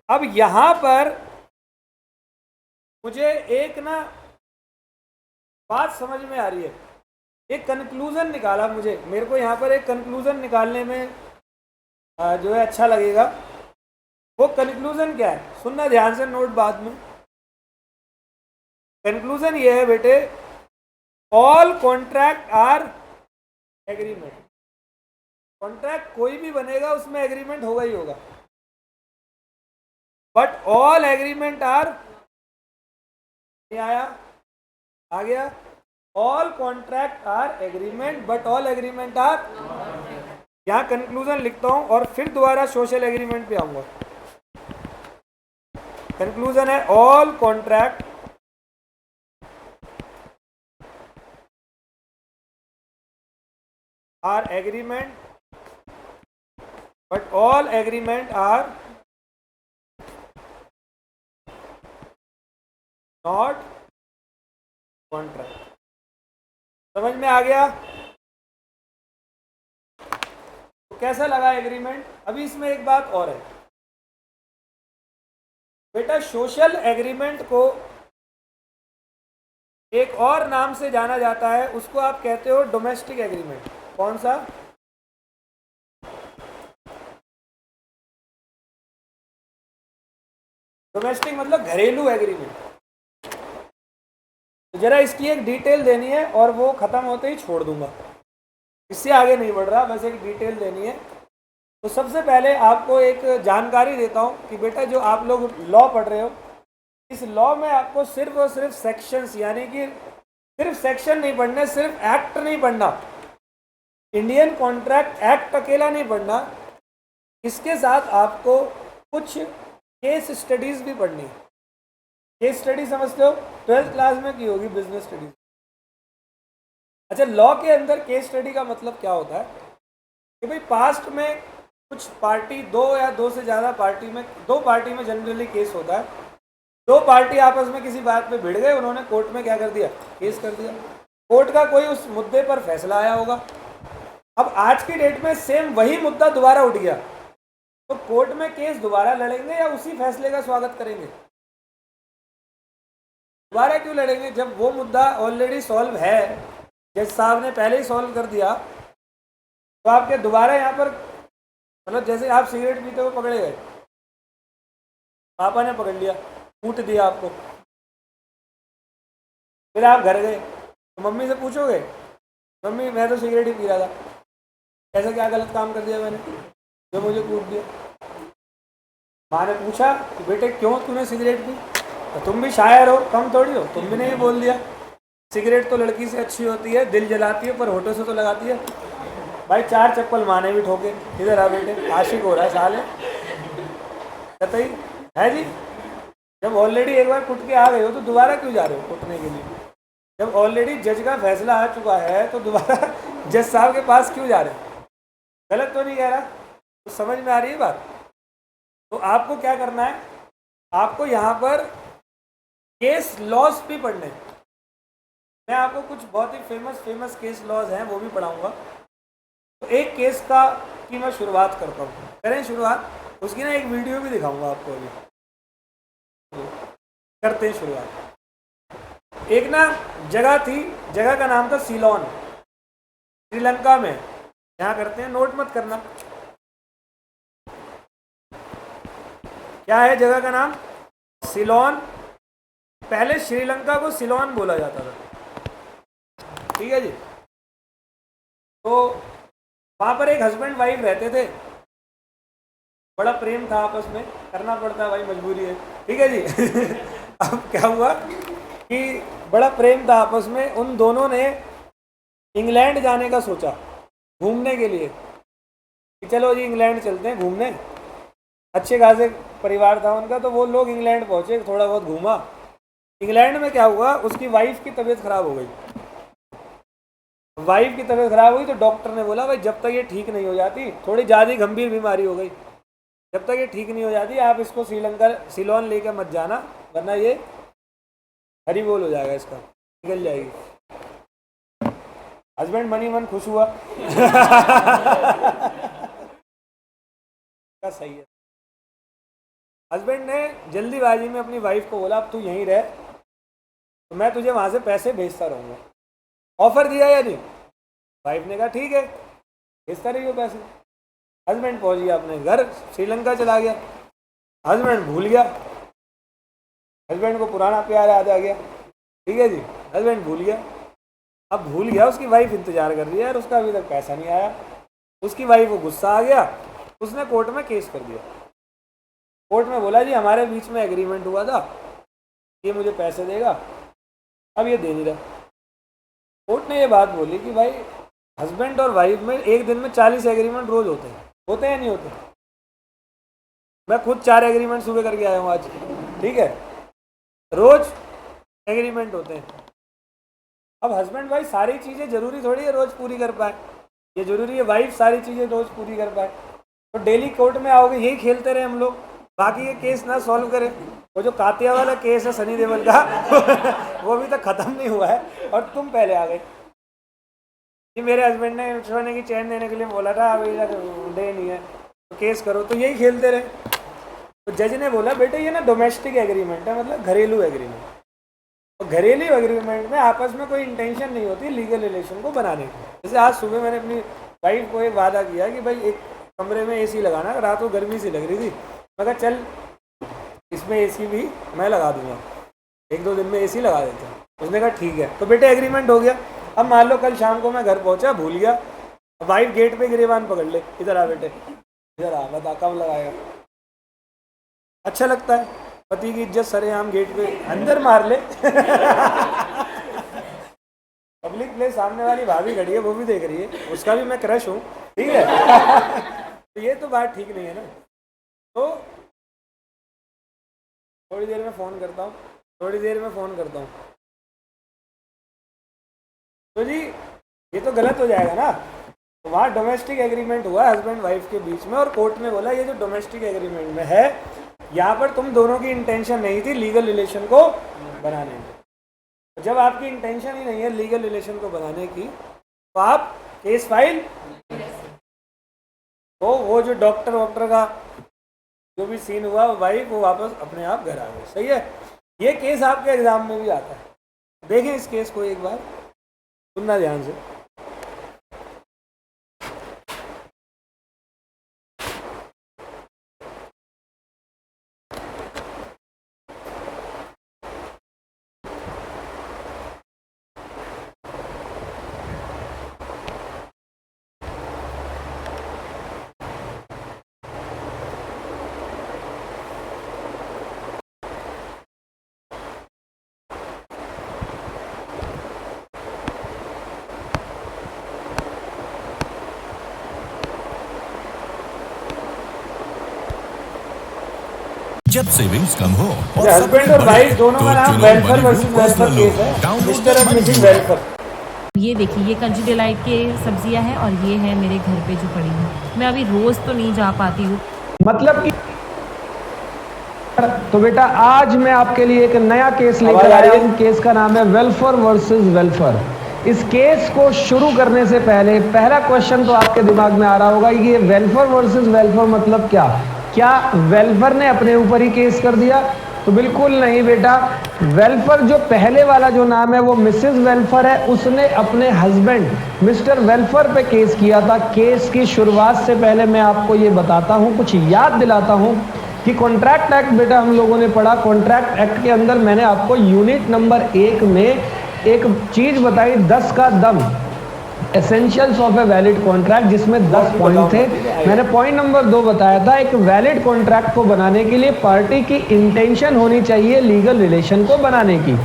S1: अब यहां पर मुझे एक ना बात समझ में आ रही है, एक कंक्लूजन निकाला मुझे, मेरे को यहाँ पर एक कंक्लूजन निकालने में जो है अच्छा लगेगा। वो कंक्लूजन क्या है, सुनना ध्यान से, नोट बाद में। कंक्लूजन ये है बेटे, all contract are agreement. Contract कोई भी बनेगा उसमें एग्रीमेंट होगा ही होगा, बट ऑल एग्रीमेंट आर, नहीं आया? आ गया? All contract are agreement but all agreement are, यहां कंक्लूजन लिखता हूं और फिर दोबारा सोशल एग्रीमेंट पे आऊंगा। कंक्लूजन है all contract are agreement but all agreement are not contract. समझ में आ गया? तो कैसा लगा एग्रीमेंट? अभी इसमें एक बात और है बेटा, सोशल एग्रीमेंट को एक और नाम से जाना जाता है, उसको आप कहते हो डोमेस्टिक एग्रीमेंट। कौन सा? डोमेस्टिक मतलब घरेलू एग्रीमेंट। तो जरा इसकी एक डिटेल देनी है और वो खत्म होते ही छोड़ दूंगा, इससे आगे नहीं बढ़ रहा, बस एक डिटेल देनी है। तो सबसे पहले आपको एक जानकारी देता हूं कि बेटा जो आप लोग लॉ पढ़ रहे हो, इस लॉ में आपको सिर्फ और सिर्फ सेक्शंस, यानी कि सिर्फ सेक्शन नहीं पढ़ने, सिर्फ एक्ट नहीं पढ़ना, इंडियन कॉन्ट्रैक्ट एक्ट अकेला नहीं पढ़ना, इसके साथ आपको कुछ केस स्टडीज भी पढ़नी है। केस स्टडी समझते हो? 12th क्लास में की होगी बिजनेस स्टडीज। अच्छा, लॉ के अंदर केस स्टडी का मतलब क्या होता है कि भाई पास्ट में कुछ पार्टी, दो या दो से ज़्यादा पार्टी में, दो पार्टी में जनरली केस होता है, दो पार्टी आपस में किसी बात पे भिड़ गए, उन्होंने कोर्ट में क्या कर दिया? केस कर दिया। कोर्ट का कोई उस मुद्दे पर फैसला आया होगा। अब आज की डेट में सेम वही मुद्दा दोबारा उठ गया, तो कोर्ट में केस दोबारा लड़ेंगे या उसी फैसले का स्वागत करेंगे? दोबारा क्यों लड़ेंगे जब वो मुद्दा ऑलरेडी सॉल्व है, जज साहब ने पहले ही सॉल्व कर दिया। तो आपके दोबारा यहाँ पर मतलब जैसे आप सिगरेट पीते हुए पकड़े गए, पापा ने पकड़ लिया, कूट दिया आपको, फिर आप घर गए तो मम्मी से पूछोगे, मम्मी मैं तो सिगरेट ही पी रहा था, ऐसा क्या गलत काम कर दिया मैंने जो मुझे कूट दिया? माँ ने पूछा कि बेटे क्यों तूने सिगरेट पी, तो तुम भी शायर हो, कम थोड़ी हो, तुम भी नहीं बोल दिया सिगरेट तो लड़की से अच्छी होती है, दिल जलाती है पर होठों से तो लगाती है। भाई 4 चप्पल माँ ने भी ठोके, इधर आ बेटे, आशिक हो रहा है साले, कतई है जी। जब ऑलरेडी एक बार कुट के आ गए हो तो दोबारा क्यों जा रहे हो कुटने के लिए? जब ऑलरेडी जज का फैसला आ चुका है तो दोबारा जज साहब के पास क्यों जा रहे हो? गलत तो नहीं कह रहा? तो समझ में आ रही है बात? तो आपको क्या करना है, आपको यहाँ पर केस लॉज भी पढ़ने हैं। मैं आपको कुछ बहुत ही फेमस केस लॉज हैं वो भी पढ़ाऊंगा। तो एक केस की मैं शुरुआत करता हूँ, करें शुरुआत, उसकी ना एक वीडियो भी दिखाऊंगा आपको अभी। तो करते हैं शुरुआत। एक ना जगह थी, जगह का नाम था सीलोन, श्रीलंका में। यहाँ करते हैं, नोट मत करना, क्या है जगह का नाम? सीलोन। पहले श्रीलंका को सिलोन बोला जाता था, ठीक है जी। तो वहाँ पर एक हस्बैंड वाइफ रहते थे, बड़ा प्रेम था आपस में, करना पड़ता है भाई, मजबूरी है, ठीक है जी। अब क्या हुआ कि बड़ा प्रेम था आपस में, उन दोनों ने इंग्लैंड जाने का सोचा घूमने के लिए कि चलो जी इंग्लैंड चलते हैं घूमने। अच्छे खासे परिवार था उनका, तो वो लोग इंग्लैंड पहुँचे, थोड़ा बहुत घूमा। इंग्लैंड में क्या हुआ, उसकी वाइफ की तबीयत खराब हो गई। वाइफ की तबीयत खराब हुई तो डॉक्टर ने बोला भाई जब तक ये ठीक नहीं हो जाती, थोड़ी ज़्यादा गंभीर बीमारी हो गई, जब तक ये ठीक नहीं हो जाती आप इसको सिलोन लेकर मत जाना, वरना ये हरी बोल हो जाएगा, इसका निकल जाएगी। हस्बैंड मनी मन खुश हुआ। का सही है। हस्बैंड ने जल्दीबाजी में अपनी वाइफ को बोला अब तू यहीं रह, तो मैं तुझे वहाँ से पैसे भेजता रहूँगा। ऑफर दिया या नहीं? वाइफ ने कहा ठीक है, भेजता रहिए पैसे। हस्बैंड पहुँच गया अपने घर, श्रीलंका चला गया। हस्बैंड भूल गया, हस्बैंड को पुराना प्यार याद आ गया, ठीक है जी। हस्बैंड भूल गया, अब भूल गया, उसकी वाइफ इंतजार कर रही है और उसका अभी तक पैसा नहीं आया। उसकी वाइफ को गुस्सा आ गया, उसने कोर्ट में केस कर दिया। कोर्ट में बोला जी हमारे बीच में एग्रीमेंट हुआ था, ये मुझे पैसे देगा, अब ये दे नहीं रहा। कोर्ट ने ये बात बोली कि भाई हस्बैंड और वाइफ में एक दिन में 40 एग्रीमेंट रोज होते हैं नहीं होते? मैं खुद 4 एग्रीमेंट सुबह करके आया हूँ आज, ठीक है, रोज एग्रीमेंट होते हैं। अब हस्बैंड वाइफ सारी चीज़ें जरूरी थोड़ी है रोज पूरी कर पाए, ये जरूरी है वाइफ सारी चीज़ें रोज पूरी कर पाए। तो डेली कोर्ट में आओगे, यही खेलते रहे हम लोग, बाकी ये केस ना सॉल्व करें। वो जो कातिया वाला केस है सनी देओल का वो अभी तक ख़त्म नहीं हुआ है और तुम पहले आ गए कि मेरे हस्बैंड ने सोने की चैन देने के लिए बोला था, अभी तक दे नहीं है, तो केस करो। तो यही खेलते रहे। तो जज ने बोला बेटे ये ना डोमेस्टिक एग्रीमेंट है, मतलब घरेलू एग्रीमेंट। तो घरेलू एग्रीमेंट में आपस में कोई इंटेंशन नहीं होती लीगल रिलेशन को बनाने की। जैसे आज सुबह मैंने अपनी वाइफ को एक वादा किया कि भाई एक कमरे में एसी लगाना, रात को गर्मी सी लग रही थी, मैं कहा चल इसमें एसी भी मैं लगा दूंगा, 1-2 दिन में एसी लगा देते हैं। उसने कहा ठीक है, तो बेटे एग्रीमेंट हो गया। अब मान लो कल शाम को मैं घर पहुंचा, भूल गया, वाइफ गेट पे गिरेबान पकड़ ले, इधर आ बेटे, इधर आ, बता कब लगाएगा? अच्छा लगता है पति की इज्जत सरेआम गेट पे अंदर मार ले। पब्लिक प्लेस, सामने वाली भाभी खड़ी है वो भी देख रही है, उसका भी मैं क्रश हूँ, ठीक है। तो ये तो बात ठीक नहीं है ना। तो थोड़ी देर में फ़ोन करता हूँ, तो जी ये तो गलत हो जाएगा ना। तो वहाँ डोमेस्टिक एग्रीमेंट हुआ हस्बैंड वाइफ के बीच में, और कोर्ट ने बोला ये जो डोमेस्टिक एग्रीमेंट में है, यहाँ पर तुम दोनों की इंटेंशन नहीं थी लीगल रिलेशन को बनाने में। जब आपकी इंटेंशन ही नहीं है लीगल रिलेशन को बनाने की, तो आप केस फाइल, तो वो जो डॉक्टर वॉक्टर का जो भी सीन हुआ, वाइफ वो वापस अपने आप घर आ गए। सही है। ये केस आपके एग्जाम में भी आता है। देखें इस केस को एक बार, सुनना ध्यान से।
S2: जब सेविंग्स कम हो और
S1: हस्बैंड और वाइफ दोनों का नाम वेलफेयर वर्सेस वेलफेयर केस है, मिस्टर एंड मिसेस वेलफेयर।
S3: ये देखिए, ये कंट्री डिलाइट के सब्जियां हैं और ये है मेरे घर पे जो पड़ी है। मैं अभी रोज तो नहीं जा पाती हूँ।
S4: मतलब कि तो बेटा आज मैं आपके लिए एक नया केस लेकर आया हूँ। केस का नाम है वेलफेयर वर्सेस वेलफेयर। इस केस को शुरू करने से पहले पहला क्वेश्चन तो आपके दिमाग में आ रहा होगा कि ये वेलफेयर वर्सेस वेलफेयर मतलब क्या वेलफेयर ने अपने ऊपर ही केस कर दिया? तो बिल्कुल नहीं बेटा। वेलफेयर जो पहले वाला जो नाम है वो मिसेस वेलफेयर है, उसने अपने हस्बैंड मिस्टर वेलफेयर पे केस किया था। केस की शुरुआत से पहले मैं आपको ये बताता हूँ, कुछ याद दिलाता हूँ कि कॉन्ट्रैक्ट एक्ट बेटा हम लोगों ने पढ़ा। कॉन्ट्रैक्ट एक्ट के अंदर मैंने आपको यूनिट नंबर 1 में एक चीज बताई, 10 का दम, essentials of a valid contract, जिसमें 10 पॉइंट थे। मैंने पॉइंट नंबर 2 बताया था, एक वैलिड कॉन्ट्रैक्ट को बनाने के लिए पार्टी की इंटेंशन होनी चाहिए लीगल रिलेशन को बनाने की।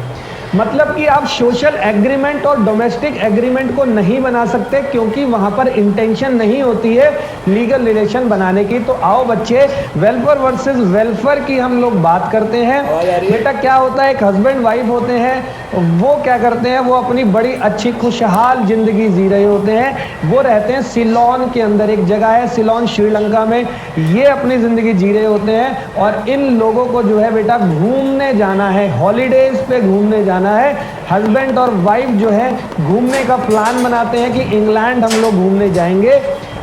S4: मतलब कि आप सोशल एग्रीमेंट और डोमेस्टिक एग्रीमेंट को नहीं बना सकते क्योंकि वहां पर इंटेंशन नहीं होती है लीगल रिलेशन बनाने की। तो आओ बच्चे, वेलफेयर वर्सेस वेलफेयर की हम लोग बात करते हैं। बेटा क्या होता है, एक हस्बैंड वाइफ होते हैं, वो क्या करते हैं, वो अपनी बड़ी अच्छी खुशहाल जिंदगी जी रहे होते हैं। वो रहते हैं सिलोन के अंदर, एक जगह है सिलोन श्रीलंका में। ये अपनी जिंदगी जी रहे होते हैं और इन लोगों को जो है बेटा घूमने जाना है, हॉलीडेज पे घूमने जाना है। हस्बैंड और वाइफ जो है घूमने का प्लान बनाते हैं कि इंग्लैंड हम लोग घूमने जाएंगे।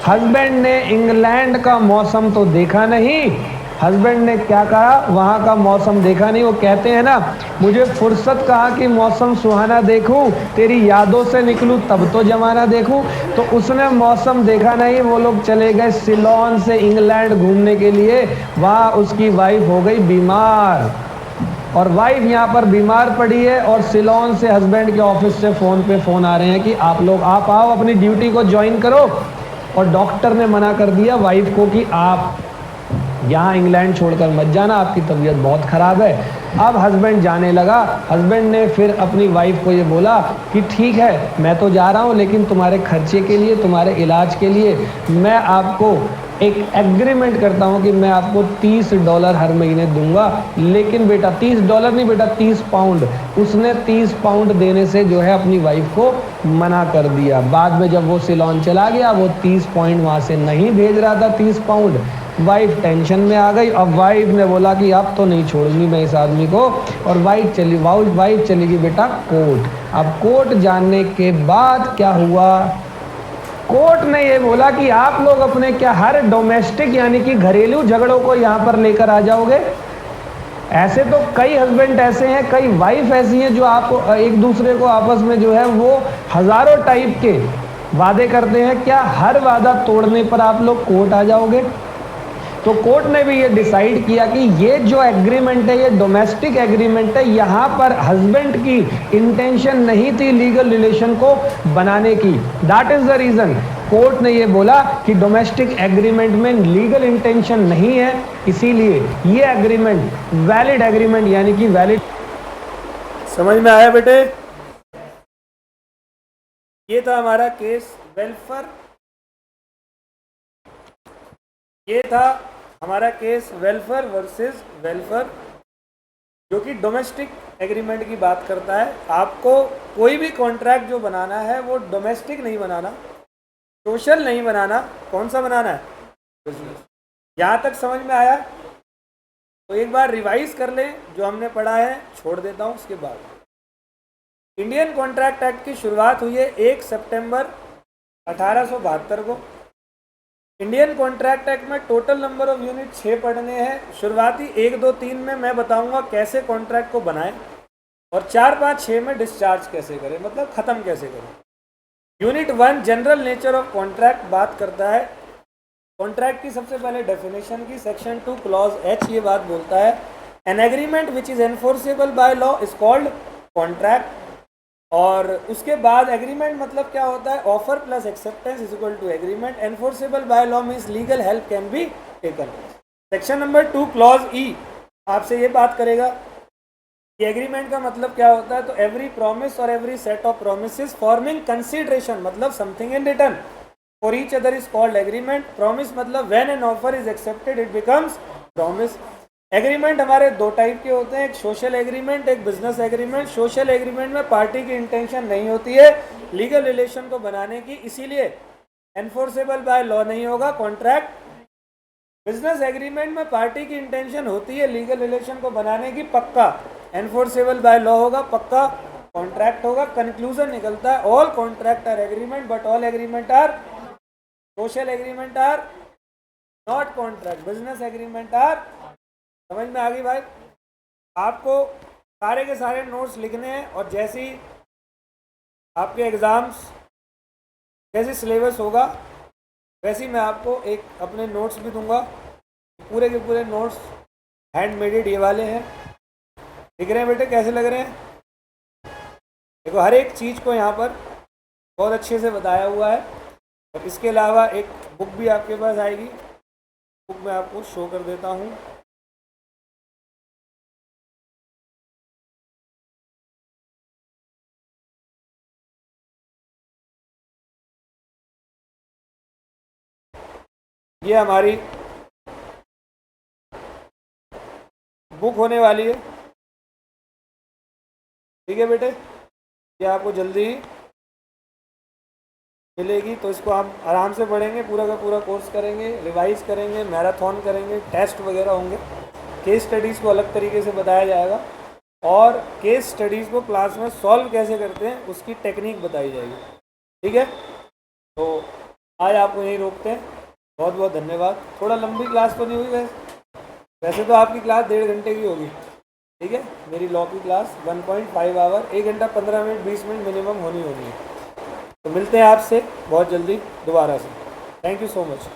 S4: हस्बैंड ने इंग्लैंड का मौसम तो देखा नहीं, हस्बैंड ने क्या कहा, वहाँ का मौसम देखा नहीं। वो कहते हैं ना, मुझे फुर्सत कहा कि मौसम सुहाना देखूं, तेरी यादों से निकलूं तब तो जमाना देखूं। तो उसने मौसम देखा नहीं, वो लोग चले गए सिलोन से इंग्लैंड घूमने के लिए। वहाँ उसकी वाइफ हो गई बीमार और वाइफ यहाँ पर बीमार पड़ी है और सिलोन से हस्बैंड के ऑफिस से फ़ोन आ रहे हैं कि आप लोग आप आओ, अपनी ड्यूटी को ज्वाइन करो। और डॉक्टर ने मना कर दिया वाइफ को कि आप यहाँ इंग्लैंड छोड़कर मत जाना, आपकी तबीयत बहुत ख़राब है। अब हस्बैंड जाने लगा। हस्बैंड ने फिर अपनी वाइफ को ये बोला कि ठीक है मैं तो जा रहा हूँ, लेकिन तुम्हारे खर्चे के लिए, तुम्हारे इलाज के लिए मैं आपको एक एग्रीमेंट करता हूँ कि मैं आपको $30 हर महीने दूंगा। लेकिन बेटा $30 नहीं बेटा, 30 पाउंड। उसने 30 पाउंड देने से जो है अपनी वाइफ को मना कर दिया। बाद में जब वो सिलोन चला गया, वो 30 पॉइंट वहाँ से नहीं भेज रहा था, 30 पाउंड। वाइफ टेंशन में आ गई। अब वाइफ ने बोला कि अब तो नहीं छोड़ूंगी मैं इस आदमी को, और वाइफ चली गई बेटा कोर्ट। अब कोर्ट जानने के बाद क्या हुआ, कोर्ट ने ये बोला कि आप लोग अपने क्या हर डोमेस्टिक यानी कि घरेलू झगड़ों को यहाँ पर लेकर आ जाओगे। ऐसे तो कई हस्बैंड ऐसे हैं, कई वाइफ ऐसी हैं जो आप एक दूसरे को आपस में जो है वो हजारों टाइप के वादे करते हैं। क्या हर वादा तोड़ने पर आप लोग कोर्ट आ जाओगे? तो कोर्ट ने भी ये डिसाइड किया कि ये जो एग्रीमेंट है ये डोमेस्टिक एग्रीमेंट है। यहाँ पर हस्बैंड की इंटेंशन नहीं थी लीगल रिलेशन को बनाने की। That is the reason court ने ये बोला कि डोमेस्टिक एग्रीमेंट में लीगल इंटेंशन नहीं है, इसीलिए ये एग्रीमेंट वैलिड एग्रीमेंट यानी कि वैलिड।
S1: समझ में आया बेटे? ये था हमारा केस वेलफेयर, ये था हमारा केस वेलफेयर वर्सेस वेलफेयर, जो कि डोमेस्टिक एग्रीमेंट की बात करता है। आपको कोई भी कॉन्ट्रैक्ट जो बनाना है वो डोमेस्टिक नहीं बनाना, सोशल नहीं बनाना। कौन सा बनाना है? बिजनेस। यहाँ तक समझ में आया? तो एक बार रिवाइज कर लें जो हमने पढ़ा है, छोड़ देता हूँ उसके बाद। इंडियन कॉन्ट्रैक्ट एक्ट की शुरुआत हुई है 1 सितंबर 1872 को। इंडियन कॉन्ट्रैक्ट एक्ट में टोटल नंबर ऑफ यूनिट 6 पढ़ने हैं। शुरुआती 1, 2, 3 में मैं बताऊंगा कैसे कॉन्ट्रैक्ट को बनाएं और 4, 5, 6 में डिस्चार्ज कैसे करें, मतलब ख़त्म कैसे करें। Unit 1 general nature of contract बात करता है कॉन्ट्रैक्ट की सबसे पहले डेफिनेशन की। सेक्शन 2 क्लॉज H ये बात बोलता है an agreement which is enforceable by law is called contract. और उसके बाद एग्रीमेंट मतलब क्या होता है, offer plus acceptance is equal to agreement. Enforceable by law means legal help can be taken. Section number 2 clause E आपसे ये बात करेगा कि एग्रीमेंट का मतलब क्या होता है। तो एवरी प्रॉमिस और every set of promises forming consideration मतलब something in return for each other is called agreement. Promise मतलब when an offer is accepted it becomes promise. Agreement हमारे 2 टाइप के होते हैं, एक सोशल एग्रीमेंट, एक बिजनेस एग्रीमेंट। सोशल एग्रीमेंट में party की इंटेंशन नहीं होती है लीगल रिलेशन को बनाने की, इसीलिए एनफोर्सेबल बाय लॉ नहीं होगा कॉन्ट्रैक्ट। बिजनेस एग्रीमेंट में पार्टी की इंटेंशन होती है लीगल रिलेशन को बनाने की, पक्का एनफोर्सेबल बाय लॉ होगा, पक्का कॉन्ट्रैक्ट होगा। कंक्लूजन निकलता है all contract are agreement but all agreement are social agreement are not contract. Business agreement are. समझ में आ गई भाई? आपको सारे के सारे नोट्स लिखने हैं और जैसी आपके एग्ज़ाम्स जैसे सिलेबस होगा वैसे ही मैं आपको एक अपने नोट्स भी दूंगा। पूरे के पूरे नोट्स हैंडमेडेड ये वाले हैं। दिख रहे हैं बेटे, कैसे लग रहे हैं? देखो हर एक चीज़ को यहाँ पर बहुत अच्छे से बताया हुआ है। और इसके अलावा एक बुक भी आपके पास आएगी, बुक मैं आपको शो कर देता हूँ। ये हमारी बुक होने वाली है, ठीक है बेटे। ये आपको जल्दी ही मिलेगी, तो इसको आप आराम से पढ़ेंगे, पूरा का पूरा कोर्स करेंगे, रिवाइज करेंगे, मैराथन करेंगे, टेस्ट वगैरह होंगे। केस स्टडीज़ को अलग तरीके से बताया जाएगा और केस स्टडीज़ को क्लास में सॉल्व कैसे करते हैं उसकी टेक्निक बताई जाएगी, ठीक है। तो आज आपको यहीं रोकते हैं। बहुत बहुत धन्यवाद। थोड़ा लंबी क्लास तो नहीं हुई वैसे तो आपकी क्लास 1.5 घंटे की होगी, ठीक है। मेरी लॉ की क्लास 1.5 आवर, 1 घंटा 15 मिनट 20 मिनट मिनिमम होनी है। तो मिलते हैं आपसे बहुत जल्दी दोबारा से। Thank you so much.